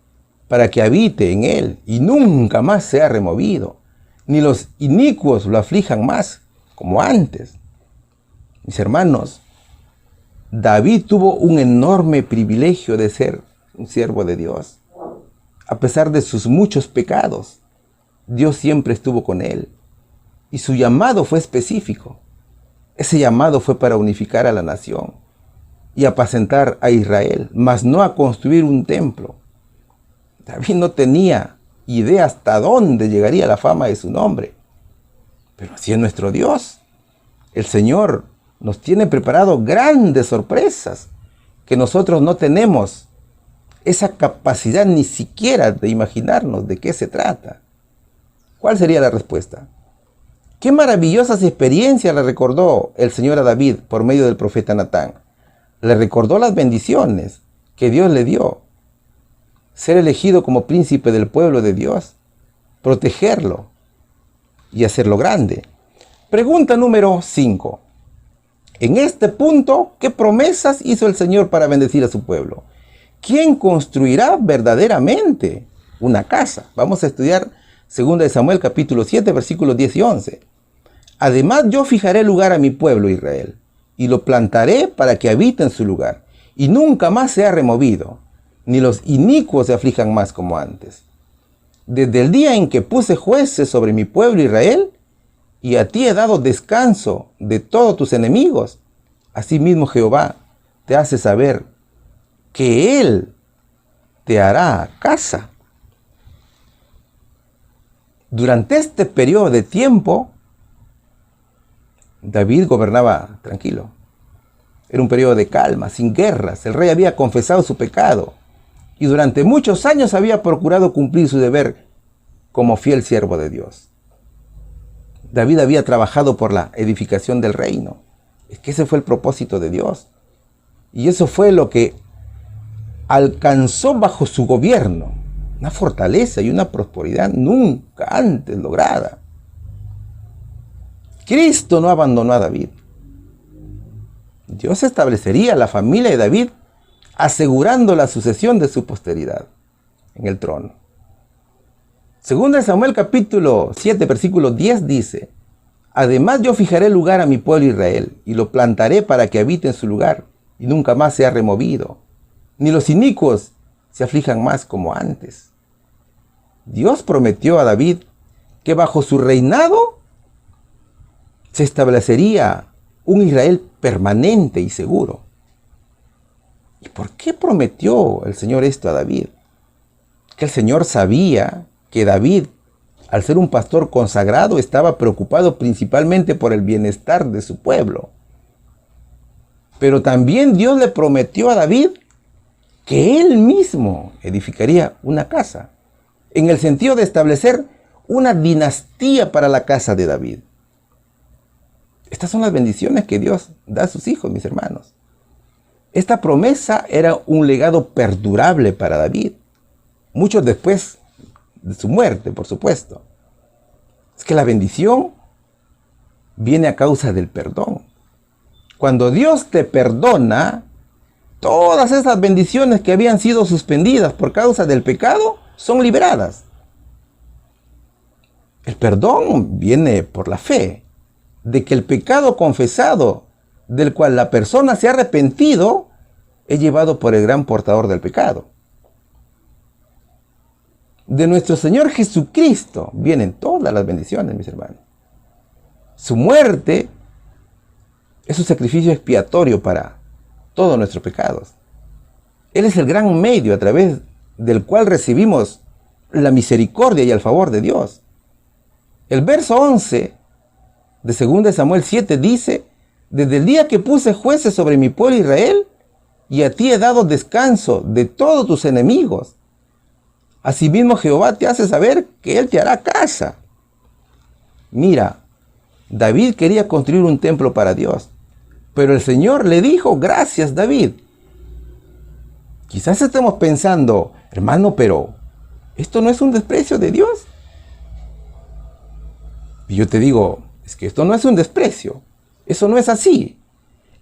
para que habite en él, y nunca más sea removido, ni los inicuos lo aflijan más, como antes. Mis hermanos, David tuvo un enorme privilegio de ser un siervo de Dios. A pesar de sus muchos pecados, Dios siempre estuvo con él. Y su llamado fue específico. Ese llamado fue para unificar a la nación y apacentar a Israel, mas no a construir un templo. David no tenía idea hasta dónde llegaría la fama de su nombre. Pero así es nuestro Dios. El Señor nos tiene preparado grandes sorpresas que nosotros no tenemos esa capacidad ni siquiera de imaginarnos de qué se trata. ¿Cuál sería la respuesta? Qué maravillosas experiencias le recordó el Señor a David por medio del profeta Natán. Le recordó las bendiciones que Dios le dio. Ser elegido como príncipe del pueblo de Dios, protegerlo y hacerlo grande. Pregunta número 5. En este punto, ¿qué promesas hizo el Señor para bendecir a su pueblo? ¿Quién construirá verdaderamente una casa? Vamos a estudiar 2 Samuel capítulo 7, versículos 10 y 11. Además, yo fijaré lugar a mi pueblo Israel, y lo plantaré para que habite en su lugar, y nunca más sea removido, ni los inicuos se aflijan más como antes. Desde el día en que puse jueces sobre mi pueblo Israel, y a ti he dado descanso de todos tus enemigos, asimismo Jehová te hace saber que Él te hará casa. Durante este periodo de tiempo, David gobernaba tranquilo. Era un periodo de calma, sin guerras. El rey había confesado su pecado y durante muchos años había procurado cumplir su deber como fiel siervo de Dios. David había trabajado por la edificación del reino. Es que ese fue el propósito de Dios. Y eso fue lo que alcanzó bajo su gobierno. Una fortaleza y una prosperidad nunca antes lograda. Cristo no abandonó a David. Dios establecería la familia de David, asegurando la sucesión de su posteridad en el trono. 2 Samuel capítulo 7, versículo 10 dice: además yo fijaré lugar a mi pueblo Israel, y lo plantaré para que habite en su lugar, y nunca más sea removido, ni los inicuos se aflijan más como antes. Dios prometió a David que bajo su reinado se establecería un Israel permanente y seguro. ¿Y por qué prometió el Señor esto a David? Que el Señor sabía que David, al ser un pastor consagrado, estaba preocupado principalmente por el bienestar de su pueblo. Pero también Dios le prometió a David que él mismo edificaría una casa, en el sentido de establecer una dinastía para la casa de David. Estas son las bendiciones que Dios da a sus hijos, mis hermanos. Esta promesa era un legado perdurable para David, mucho después de su muerte, por supuesto. Es que la bendición viene a causa del perdón. Cuando Dios te perdona, todas esas bendiciones que habían sido suspendidas por causa del pecado son liberadas. El perdón viene por la fe de que el pecado confesado, del cual la persona se ha arrepentido, es llevado por el gran portador del pecado. De nuestro Señor Jesucristo vienen todas las bendiciones, mis hermanos. Su muerte es un sacrificio expiatorio para todos nuestros pecados. Él es el gran medio a través del cual recibimos la misericordia y el favor de Dios. El verso 11 de 2 Samuel 7 dice: desde el día que puse jueces sobre mi pueblo Israel, y a ti he dado descanso de todos tus enemigos. Asimismo Jehová te hace saber que Él te hará casa. Mira, David quería construir un templo para Dios, pero el Señor le dijo: gracias, David. Quizás estemos pensando: hermano, pero ¿esto no es un desprecio de Dios? Y yo te digo, es que esto no es un desprecio. Eso no es así.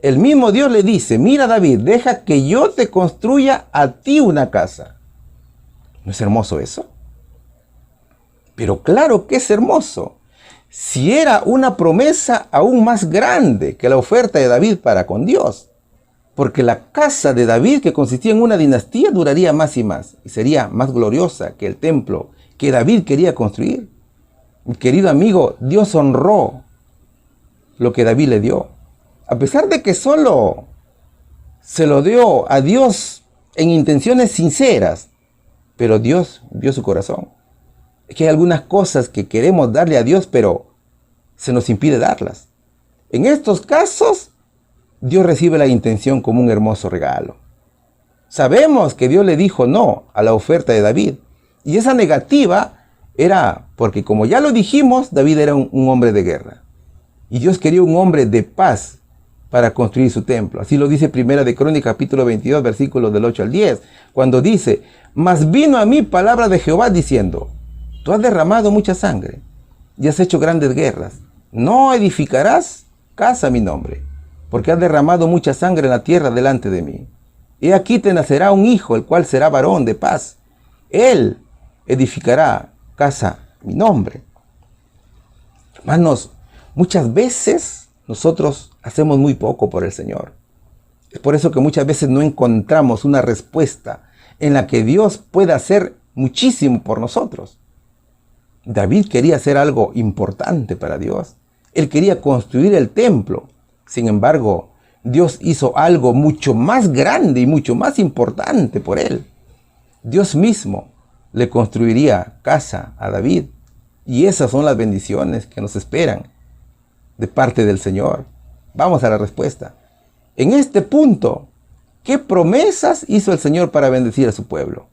El mismo Dios le dice: mira, David, deja que yo te construya a ti una casa. ¿No es hermoso eso? Pero claro que es hermoso. Si era una promesa aún más grande que la oferta de David para con Dios. Porque la casa de David, que consistía en una dinastía, duraría más y más. Y sería más gloriosa que el templo que David quería construir. Mi querido amigo, Dios honró lo que David le dio. A pesar de que solo se lo dio a Dios en intenciones sinceras, pero Dios vio su corazón. Es que hay algunas cosas que queremos darle a Dios, pero se nos impide darlas. En estos casos, Dios recibe la intención como un hermoso regalo. Sabemos que Dios le dijo no a la oferta de David. Y esa negativa era porque, como ya lo dijimos, David era un hombre de guerra. Y Dios quería un hombre de paz para construir su templo. Así lo dice Primera de Crónicas, capítulo 22, versículos del 8 al 10, cuando dice: mas vino a mí palabra de Jehová diciendo: tú has derramado mucha sangre y has hecho grandes guerras. No edificarás casa a mi nombre, porque has derramado mucha sangre en la tierra delante de mí. He aquí te nacerá un hijo, el cual será varón de paz. Él edificará casa a mi nombre. Hermanos, muchas veces nosotros hacemos muy poco por el Señor. Es por eso que muchas veces no encontramos una respuesta en la que Dios pueda hacer muchísimo por nosotros. David quería hacer algo importante para Dios. Él quería construir el templo. Sin embargo, Dios hizo algo mucho más grande y mucho más importante por él. Dios mismo le construiría casa a David. Y esas son las bendiciones que nos esperan de parte del Señor. Vamos a la respuesta. En este punto, ¿qué promesas hizo el Señor para bendecir a su pueblo?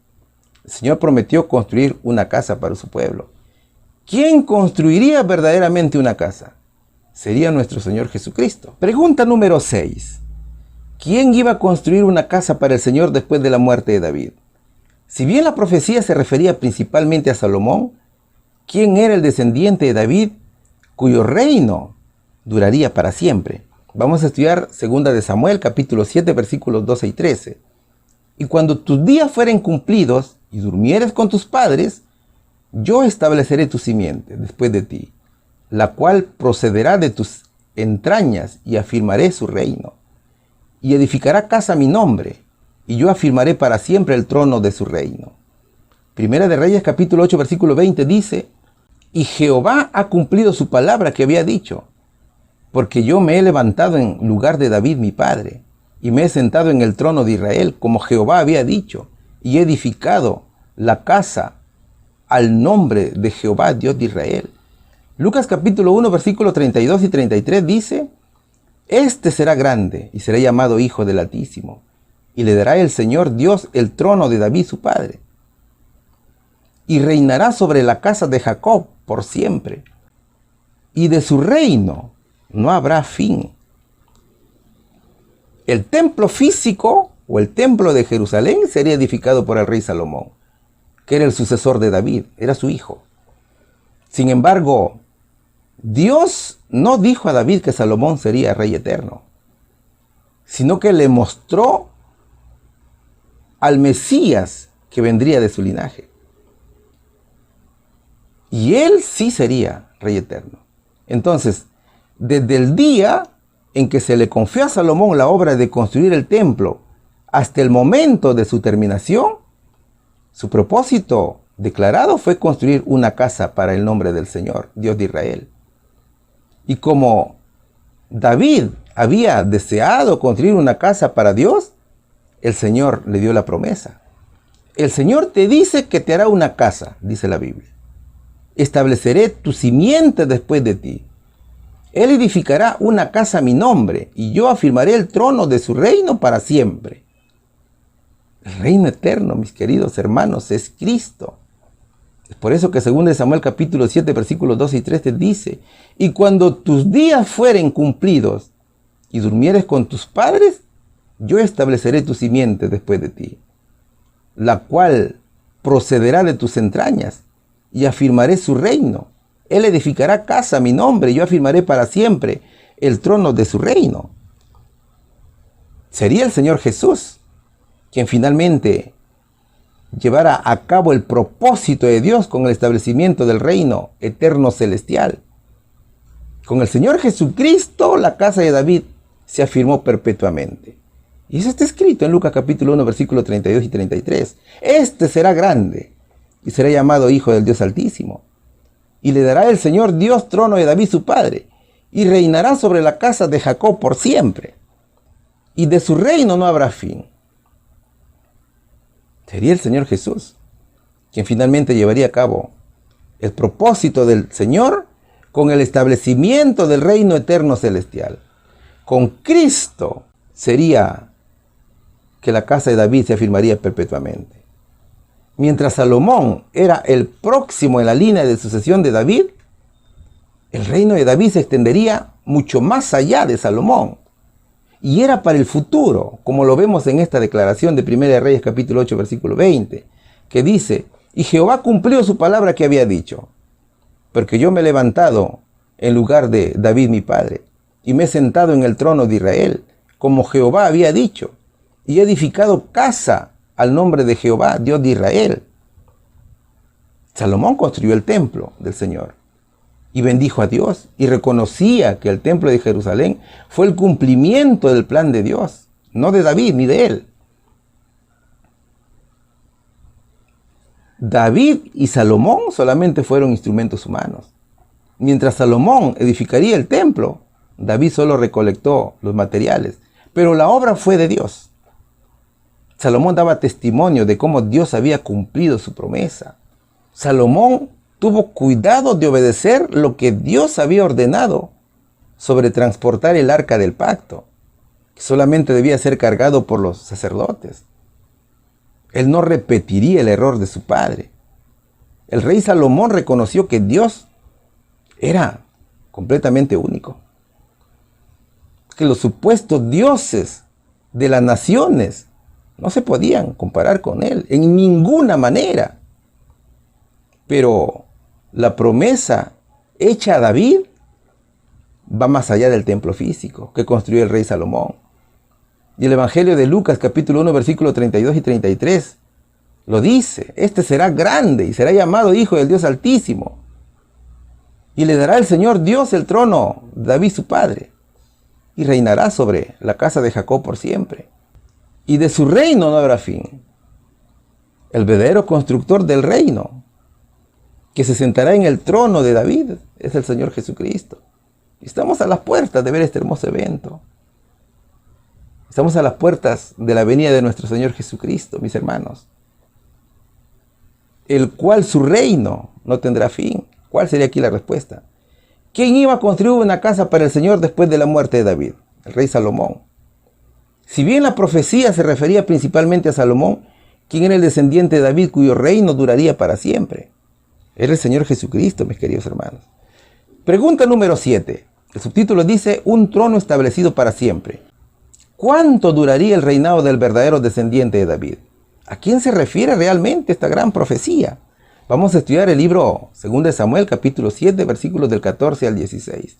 El Señor prometió construir una casa para su pueblo. ¿Quién construiría verdaderamente una casa? Sería nuestro Señor Jesucristo. Pregunta número 6. ¿Quién iba a construir una casa para el Señor después de la muerte de David? Si bien la profecía se refería principalmente a Salomón, ¿quién era el descendiente de David cuyo reino duraría para siempre? Vamos a estudiar 2 de Samuel, capítulo 7, versículos 12 y 13. Y cuando tus días fueren cumplidos y durmieres con tus padres, yo estableceré tu simiente después de ti, la cual procederá de tus entrañas, y afirmaré su reino. Y edificará casa a mi nombre, y yo afirmaré para siempre el trono de su reino. Primera de Reyes, capítulo 8, versículo 20 dice: y Jehová ha cumplido su palabra que había dicho, porque yo me he levantado en lugar de David mi padre, y me he sentado en el trono de Israel, como Jehová había dicho, y he edificado la casa al nombre de Jehová, Dios de Israel. Lucas capítulo 1, versículos 32 y 33 dice: este será grande y será llamado Hijo del Altísimo, y le dará el Señor Dios el trono de David su padre, y reinará sobre la casa de Jacob por siempre, y de su reino no habrá fin. El templo físico o el templo de Jerusalén sería edificado por el rey Salomón, que era el sucesor de David, era su hijo. Sin embargo, Dios no dijo a David que Salomón sería rey eterno, sino que le mostró al Mesías que vendría de su linaje. Y él sí sería rey eterno. Entonces, desde el día en que se le confió a Salomón la obra de construir el templo, hasta el momento de su terminación, su propósito declarado fue construir una casa para el nombre del Señor, Dios de Israel. Y como David había deseado construir una casa para Dios, el Señor le dio la promesa. El Señor te dice que te hará una casa, dice la Biblia. Estableceré tu simiente después de ti. Él edificará una casa a mi nombre, y yo afirmaré el trono de su reino para siempre. El reino eterno, mis queridos hermanos, es Cristo. Es por eso que 2 Samuel capítulo 7, versículos 12 y 13 dice: y cuando tus días fueren cumplidos y durmieres con tus padres, yo estableceré tu simiente después de ti, la cual procederá de tus entrañas, y afirmaré su reino. Él edificará casa a mi nombre, y yo afirmaré para siempre el trono de su reino. Sería el Señor Jesús quien finalmente llevara a cabo el propósito de Dios con el establecimiento del reino eterno celestial. Con el Señor Jesucristo, la casa de David se afirmó perpetuamente. Y eso está escrito en Lucas capítulo 1, versículos 32 y 33. Este será grande y será llamado Hijo del Dios Altísimo. Y le dará el Señor Dios trono de David su padre, y reinará sobre la casa de Jacob por siempre. Y de su reino no habrá fin. Sería el Señor Jesús quien finalmente llevaría a cabo el propósito del Señor con el establecimiento del reino eterno celestial. Con Cristo sería que la casa de David se afirmaría perpetuamente. Mientras Salomón era el próximo en la línea de sucesión de David, el reino de David se extendería mucho más allá de Salomón. Y era para el futuro, como lo vemos en esta declaración de 1 Reyes capítulo 8, versículo 20, que dice: y Jehová cumplió su palabra que había dicho, porque yo me he levantado en lugar de David mi padre, y me he sentado en el trono de Israel, como Jehová había dicho, y he edificado casa al nombre de Jehová, Dios de Israel. Salomón construyó el templo del Señor y bendijo a Dios, y reconocía que el templo de Jerusalén fue el cumplimiento del plan de Dios, no de David ni de él. David y Salomón solamente fueron instrumentos humanos. Mientras Salomón edificaría el templo, David solo recolectó los materiales, pero la obra fue de Dios. Salomón daba testimonio de cómo Dios había cumplido su promesa. Salomón tuvo cuidado de obedecer lo que Dios había ordenado sobre transportar el arca del pacto, que solamente debía ser cargado por los sacerdotes. Él no repetiría el error de su padre. El rey Salomón reconoció que Dios era completamente único, que los supuestos dioses de las naciones no se podían comparar con él en ninguna manera. Pero la promesa hecha a David va más allá del templo físico que construyó el rey Salomón. Y el Evangelio de Lucas capítulo 1 versículos 32 y 33 lo dice: este será grande y será llamado Hijo del Dios Altísimo, y le dará el Señor Dios el trono de David su padre, y reinará sobre la casa de Jacob por siempre, y de su reino no habrá fin. El verdadero constructor del reino, que se sentará en el trono de David, es el Señor Jesucristo. Y estamos a las puertas de ver este hermoso evento. Estamos a las puertas de la venida de nuestro Señor Jesucristo, mis hermanos, el cual su reino no tendrá fin. ¿Cuál sería aquí la respuesta? ¿Quién iba a construir una casa para el Señor después de la muerte de David? El rey Salomón. Si bien la profecía se refería principalmente a Salomón, ¿quién era el descendiente de David cuyo reino duraría para siempre? Era el Señor Jesucristo, mis queridos hermanos. Pregunta número 7. El subtítulo dice: un trono establecido para siempre. ¿Cuánto duraría el reinado del verdadero descendiente de David? ¿A quién se refiere realmente esta gran profecía? Vamos a estudiar el libro 2 de Samuel, capítulo 7, versículos del 14 al 16.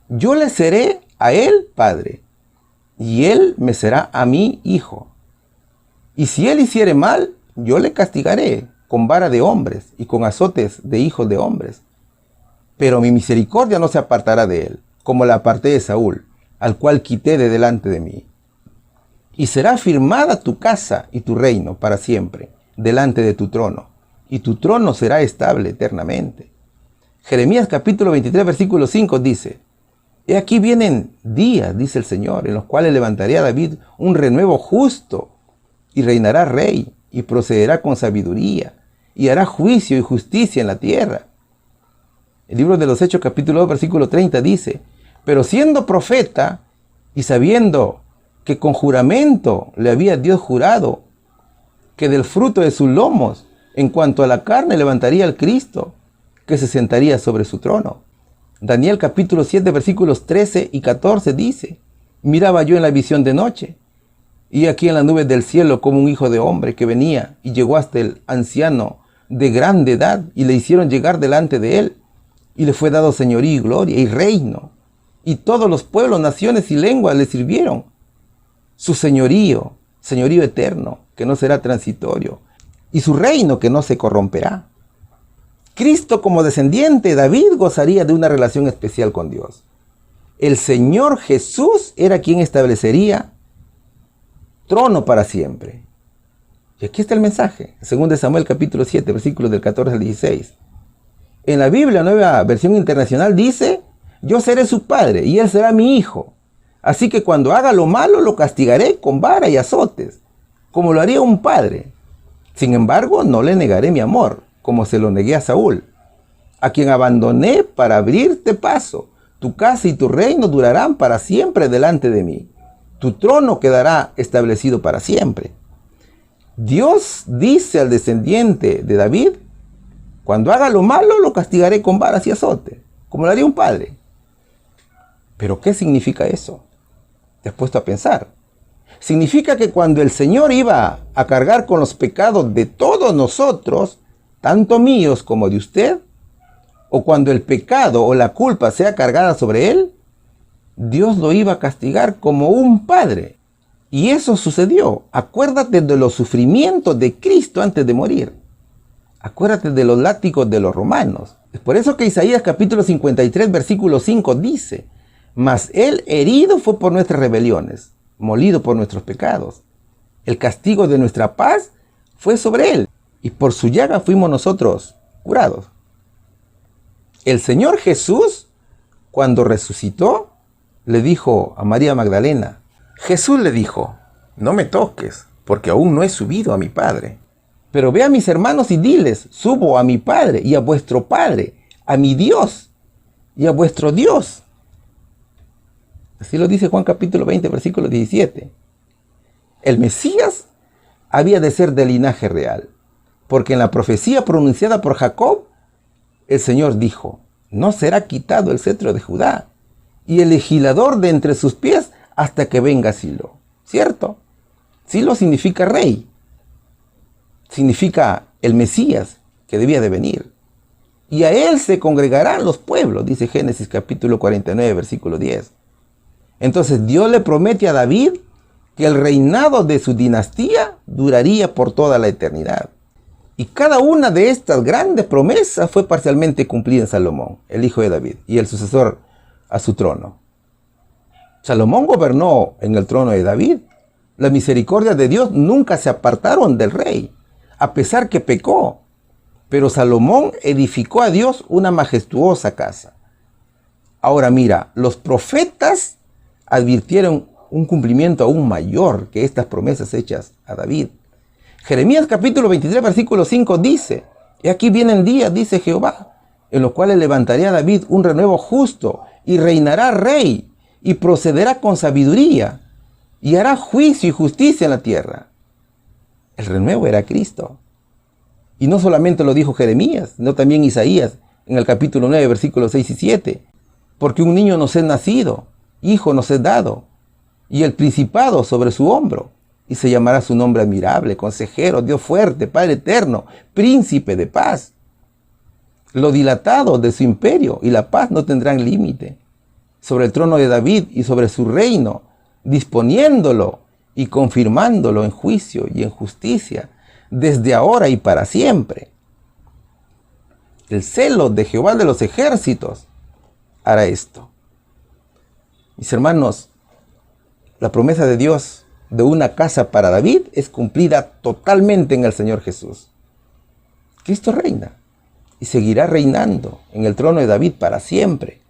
Yo le seré a él padre, y él me será a mí hijo. Y si él hiciere mal, yo le castigaré con vara de hombres y con azotes de hijos de hombres. Pero mi misericordia no se apartará de él, como la aparté de Saúl, al cual quité de delante de mí. Y será firmada tu casa y tu reino para siempre, delante de tu trono, y tu trono será estable eternamente. Jeremías capítulo 23, versículo 5 dice: He aquí vienen días, dice el Señor, en los cuales levantaré a David un renuevo justo, y reinará rey, y procederá con sabiduría, y hará juicio y justicia en la tierra. El libro de los Hechos capítulo 2, versículo 30 dice: Pero siendo profeta, y sabiendo que con juramento le había Dios jurado, que del fruto de sus lomos, en cuanto a la carne, levantaría al Cristo, que se sentaría sobre su trono. Daniel capítulo 7, versículos 13 y 14 dice: Miraba yo en la visión de noche, y aquí en las nubes del cielo como un hijo de hombre que venía, y llegó hasta el anciano de grande edad, y le hicieron llegar delante de él, y le fue dado señorío y gloria y reino, y todos los pueblos, naciones y lenguas le sirvieron. Su señorío eterno, que no será transitorio, y su reino que no se corromperá. Cristo, como descendiente de David, gozaría de una relación especial con Dios. El Señor Jesús era quien establecería trono para siempre. Y aquí está el mensaje, 2 Samuel capítulo 7, versículos del 14 al 16. En la Biblia, Nueva Versión Internacional, dice: Yo seré su padre y él será mi hijo. Así que cuando haga lo malo, lo castigaré con vara y azotes, como lo haría un padre. Sin embargo, no le negaré mi amor, como se lo negué a Saúl, a quien abandoné para abrirte paso. Tu casa y tu reino durarán para siempre delante de mí. Tu trono quedará establecido para siempre. Dios dice al descendiente de David: cuando haga lo malo, lo castigaré con varas y azotes, como lo haría un padre. ¿Pero qué significa eso? ¿Te has puesto a pensar? Significa que cuando el Señor iba a cargar con los pecados de todos nosotros, tanto míos como de usted, o cuando el pecado o la culpa sea cargada sobre él, Dios lo iba a castigar como un padre. Y eso sucedió. Acuérdate de los sufrimientos de Cristo antes de morir. Acuérdate de los látigos de los romanos. Es por eso que Isaías capítulo 53, versículo 5 dice: Mas él herido fue por nuestras rebeliones, molido por nuestros pecados. El castigo de nuestra paz fue sobre él, y por su llaga fuimos nosotros curados. El Señor Jesús, cuando resucitó, le dijo a María Magdalena, Jesús le dijo: No me toques, porque aún no he subido a mi Padre. Pero ve a mis hermanos y diles: Subo a mi Padre y a vuestro Padre, a mi Dios y a vuestro Dios. Así lo dice Juan capítulo 20, versículo 17. El Mesías había de ser de linaje real, porque en la profecía pronunciada por Jacob, el Señor dijo: No será quitado el cetro de Judá, y el legislador de entre sus pies hasta que venga Silo. ¿Cierto? Silo significa rey. Significa el Mesías que debía de venir. Y a él se congregarán los pueblos, dice Génesis capítulo 49, versículo 10. Entonces Dios le promete a David que el reinado de su dinastía duraría por toda la eternidad. Y cada una de estas grandes promesas fue parcialmente cumplida en Salomón, el hijo de David, y el sucesor a su trono. Salomón gobernó en el trono de David. Las misericordias de Dios nunca se apartaron del rey, a pesar que pecó. Pero Salomón edificó a Dios una majestuosa casa. Ahora mira, los profetas advirtieron un cumplimiento aún mayor que estas promesas hechas a David. Jeremías capítulo 23, versículo 5 dice: Y aquí vienen días, dice Jehová, en los cuales levantaré a David un renuevo justo, y reinará rey, y procederá con sabiduría, y hará juicio y justicia en la tierra. El renuevo era Cristo. Y no solamente lo dijo Jeremías, sino también Isaías, en el capítulo 9, versículos 6 y 7. Porque un niño nos es nacido, hijo nos es dado, y el principado sobre su hombro. y se llamará su nombre admirable, consejero, Dios fuerte, Padre eterno, príncipe de paz. Lo dilatado de su imperio y la paz no tendrán límite sobre el trono de David y sobre su reino, disponiéndolo y confirmándolo en juicio y en justicia, desde ahora y para siempre. El celo de Jehová de los ejércitos hará esto. Mis hermanos, la promesa de Dios de una casa para David es cumplida totalmente en el Señor Jesús. Cristo reina y seguirá reinando en el trono de David para siempre.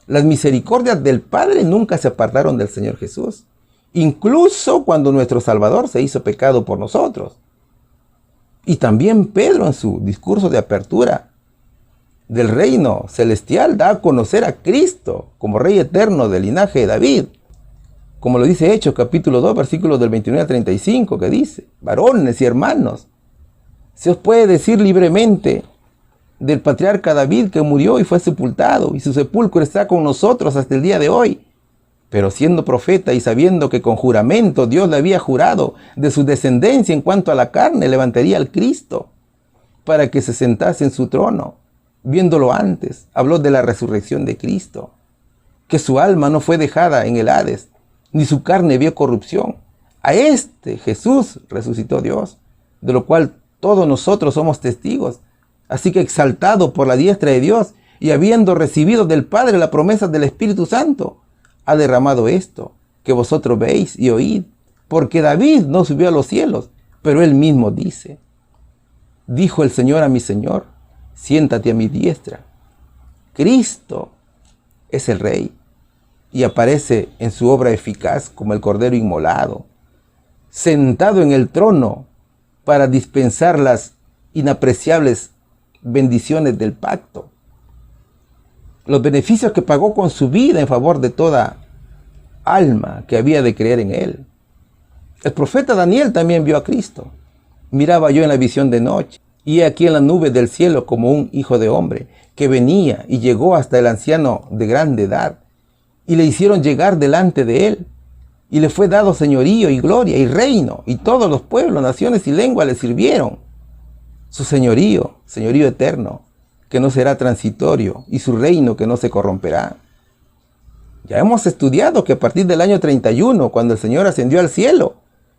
Las misericordias del Padre nunca se apartaron del Señor Jesús, incluso cuando nuestro Salvador se hizo pecado por nosotros. Y también Pedro, en su discurso de apertura del reino celestial, da a conocer a Cristo como Rey eterno del linaje de David. Como lo dice Hechos capítulo 2, versículos del 29 al 35, que dice: varones y hermanos, se os puede decir libremente del patriarca David, que murió y fue sepultado, y su sepulcro está con nosotros hasta el día de hoy. Pero siendo profeta y sabiendo que con juramento Dios le había jurado de su descendencia en cuanto a la carne, levantaría al Cristo para que se sentase en su trono. Viéndolo antes, habló de la resurrección de Cristo, que su alma no fue dejada en el Hades, ni su carne vio corrupción. A este Jesús resucitó Dios, de lo cual todos nosotros somos testigos. Así que, exaltado por la diestra de Dios y habiendo recibido del Padre la promesa del Espíritu Santo, ha derramado esto que vosotros veis y oíd. Porque David no subió a los cielos, pero él mismo dice: dijo el Señor a mi Señor, siéntate a mi diestra. Cristo es el Rey y aparece en su obra eficaz como el Cordero inmolado, sentado en el trono para dispensar las inapreciables bendiciones del pacto, los beneficios que pagó con su vida en favor de toda alma que había de creer en él. El profeta Daniel también vio a Cristo. Miraba yo en la visión de noche, y he aquí en la nube del cielo como un hijo de hombre, que venía y llegó hasta el anciano de grande edad, y le hicieron llegar delante de él, y le fue dado señorío y gloria y reino, y todos los pueblos, naciones y lenguas le sirvieron. Su señorío, señorío eterno, que no será transitorio, y su reino que no se corromperá. Ya hemos estudiado que a partir del año 31, cuando el Señor ascendió al cielo,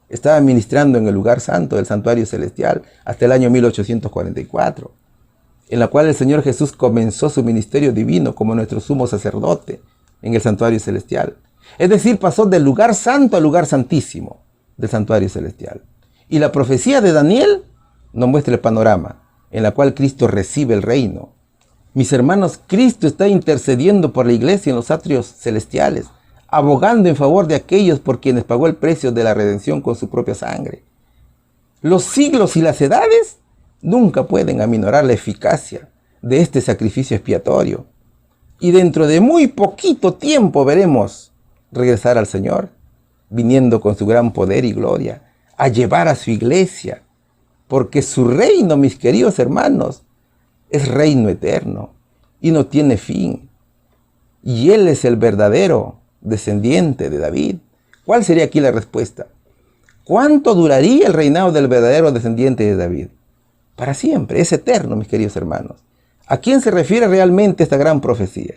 estaba ministrando en el lugar santo del santuario celestial hasta el año 1844, en la cual el Señor Jesús comenzó su ministerio divino como nuestro sumo sacerdote en el santuario celestial. Es decir, pasó del lugar santo al lugar santísimo del santuario celestial. Y la profecía de Daniel nos muestra el panorama en la cual Cristo recibe el reino. Mis hermanos, Cristo está intercediendo por la iglesia en los atrios celestiales, abogando en favor de aquellos por quienes pagó el precio de la redención con su propia sangre. Los siglos y las edades nunca pueden aminorar la eficacia de este sacrificio expiatorio. Y dentro de muy poquito tiempo veremos regresar al Señor, viniendo con su gran poder y gloria, a llevar a su iglesia, porque su reino, mis queridos hermanos, es reino eterno y no tiene fin. Y Él es el verdadero descendiente de David. ¿Cuál sería aquí la respuesta? ¿Cuánto duraría el reinado del verdadero descendiente de David? Para siempre, es eterno, mis queridos hermanos. ¿A quién se refiere realmente esta gran profecía?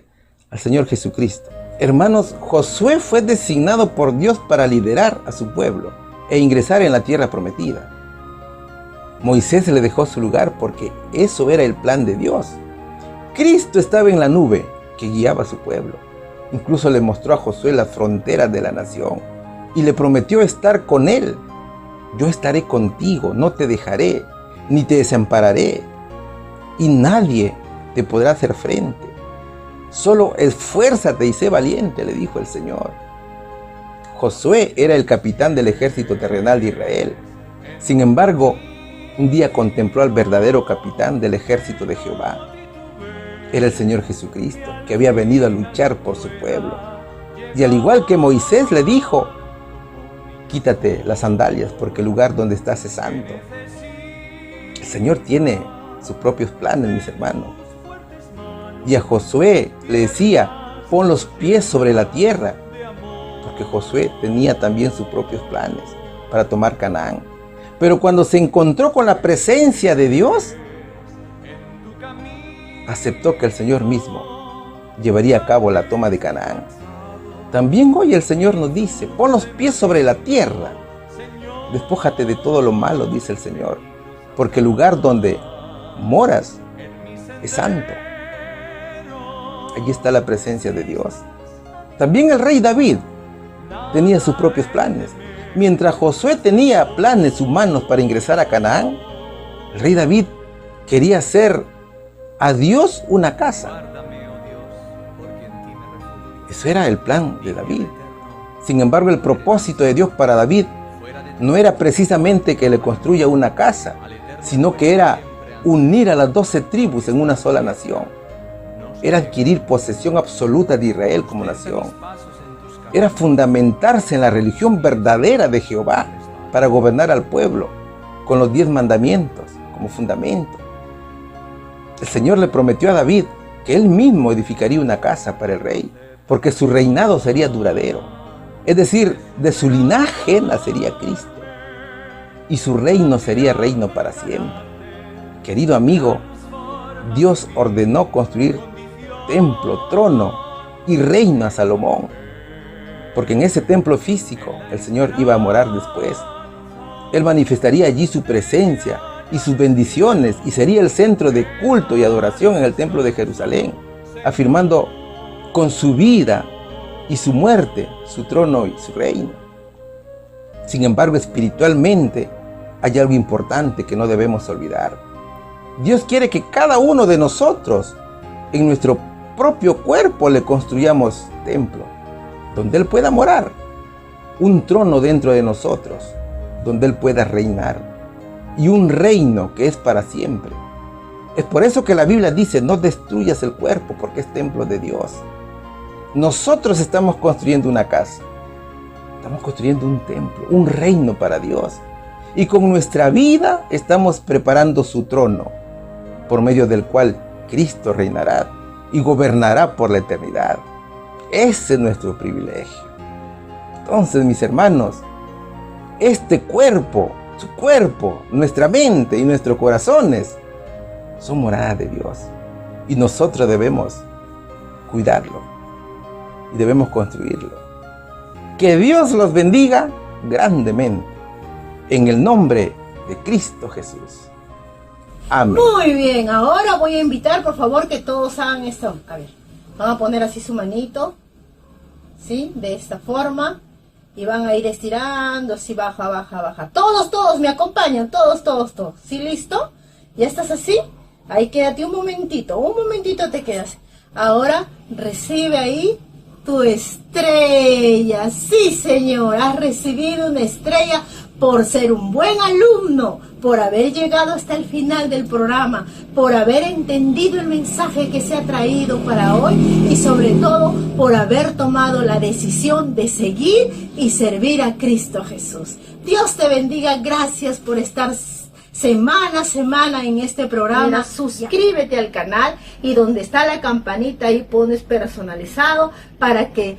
Al Señor Jesucristo. Hermanos, Josué fue designado por Dios para liderar a su pueblo e ingresar en la tierra prometida. Moisés le dejó su lugar porque eso era el plan de Dios. Cristo estaba en la nube que guiaba a su pueblo. Incluso le mostró a Josué las fronteras de la nación y le prometió estar con él. Yo estaré contigo, no te dejaré, ni te desampararé, y nadie te podrá hacer frente. Solo esfuérzate y sé valiente, le dijo el Señor. Josué era el capitán del ejército terrenal de Israel. Sin embargo, un día contempló al verdadero capitán del ejército de Jehová. Era el Señor Jesucristo, que había venido a luchar por su pueblo. Y al igual que Moisés le dijo: quítate las sandalias porque el lugar donde estás es santo. El Señor tiene sus propios planes, mis hermanos. Y a Josué le decía: pon los pies sobre la tierra, porque Josué tenía también sus propios planes para tomar Canaán. Pero cuando se encontró con la presencia de Dios, aceptó que el Señor mismo llevaría a cabo la toma de Canaán. También hoy el Señor nos dice, pon los pies sobre la tierra, despójate de todo lo malo, dice el Señor, porque el lugar donde moras es santo. Allí está la presencia de Dios. También el rey David tenía sus propios planes. Mientras Josué tenía planes humanos para ingresar a Canaán, el rey David quería hacer a Dios una casa. Eso era el plan de David. Sin embargo, el propósito de Dios para David no era precisamente que le construya una casa, sino que era unir a las 12 tribus en una sola nación. Era adquirir posesión absoluta de Israel como nación. Era fundamentarse en la religión verdadera de Jehová para gobernar al pueblo, con los 10 mandamientos como fundamento. El Señor le prometió a David que él mismo edificaría una casa para el rey, porque su reinado sería duradero. Es decir, de su linaje nacería Cristo, y su reino sería reino para siempre. Querido amigo, Dios ordenó construir templo, trono y reino a Salomón, porque en ese templo físico el Señor iba a morar después. Él manifestaría allí su presencia y sus bendiciones, y sería el centro de culto y adoración en el templo de Jerusalén, afirmando con su vida y su muerte su trono y su reino. Sin embargo, espiritualmente hay algo importante que no debemos olvidar. Dios quiere que cada uno de nosotros en nuestro propio cuerpo le construyamos templo donde Él pueda morar, un trono dentro de nosotros donde Él pueda reinar, y un reino que es para siempre. Es por eso que la Biblia dice, no destruyas el cuerpo, porque es templo de Dios. Nosotros estamos construyendo una casa, estamos construyendo un templo, un reino para Dios, y con nuestra vida estamos preparando su trono, por medio del cual Cristo reinará y gobernará por la eternidad. Ese es nuestro privilegio. Entonces, mis hermanos, este cuerpo, su cuerpo, nuestra mente y nuestros corazones son morada de Dios, y nosotros debemos cuidarlo y debemos construirlo. Que Dios los bendiga grandemente en el nombre de Cristo Jesús. Amén. Muy bien, ahora voy a invitar, por favor, que todos hagan esto. A ver, van a poner así su manito, ¿sí? De esta forma, y van a ir estirando, así, baja, baja, baja. Todos me acompañan, todos. ¿Sí, listo? ¿Ya estás así? Ahí quédate un momentito te quedas. Ahora recibe ahí tu estrella. Sí, Señor, has recibido una estrella por ser un buen alumno, por haber llegado hasta el final del programa, por haber entendido el mensaje que se ha traído para hoy, y sobre todo por haber tomado la decisión de seguir y servir a Cristo Jesús. Dios te bendiga, gracias por estar semana a semana en este programa. Suscríbete al canal, y donde está la campanita ahí pones personalizado, para que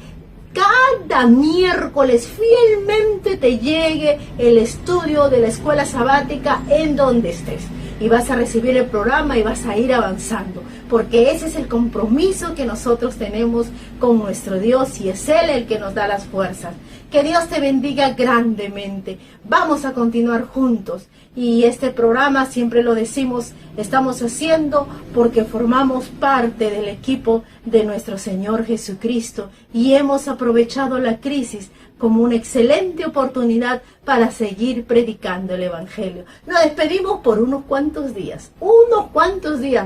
cada miércoles fielmente te llegue el estudio de la escuela sabática en donde estés, y vas a recibir el programa y vas a ir avanzando, porque ese es el compromiso que nosotros tenemos con nuestro Dios, y es Él el que nos da las fuerzas. Que Dios te bendiga grandemente. Vamos a continuar juntos, y este programa, siempre lo decimos, estamos haciendo porque formamos parte del equipo de nuestro Señor Jesucristo, y hemos aprovechado la crisis como una excelente oportunidad para seguir predicando el Evangelio. Nos despedimos por unos cuantos días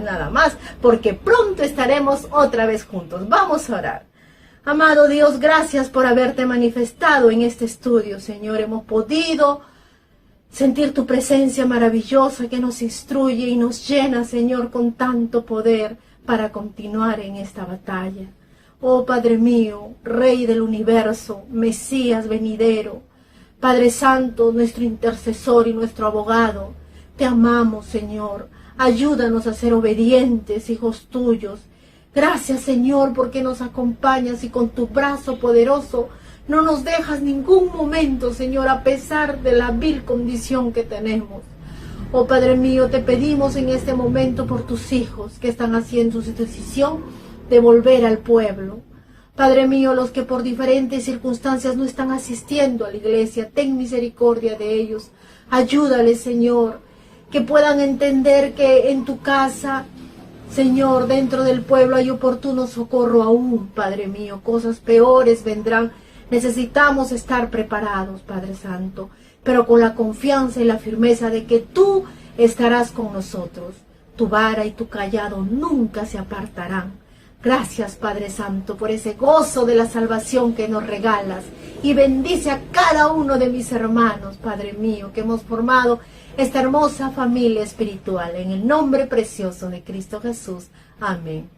nada más, porque pronto estaremos otra vez juntos. Vamos a orar. Amado Dios, gracias por haberte manifestado en este estudio, Señor. Hemos podido sentir tu presencia maravillosa que nos instruye y nos llena, Señor, con tanto poder para continuar en esta batalla. Oh Padre mío, Rey del universo, Mesías venidero, Padre Santo, nuestro intercesor y nuestro abogado, te amamos, Señor. Ayúdanos a ser obedientes, hijos tuyos. Gracias, Señor, porque nos acompañas y con tu brazo poderoso No nos dejas ningún momento, Señor, a pesar de la vil condición que tenemos. Oh Padre mío, te pedimos en este momento por tus hijos que están haciendo su decisión de volver al pueblo. Padre mío, los que por diferentes circunstancias no están asistiendo a la iglesia, ten misericordia de ellos. Ayúdales, Señor, que puedan entender que en tu casa, Señor, dentro del pueblo hay oportuno socorro aún, Padre mío. Cosas peores vendrán. Necesitamos estar preparados, Padre Santo, pero con la confianza y la firmeza de que tú estarás con nosotros. Tu vara y tu callado nunca se apartarán. Gracias, Padre Santo, por ese gozo de la salvación que nos regalas. Y bendice a cada uno de mis hermanos, Padre mío, que hemos formado esta hermosa familia espiritual. En el nombre precioso de Cristo Jesús. Amén.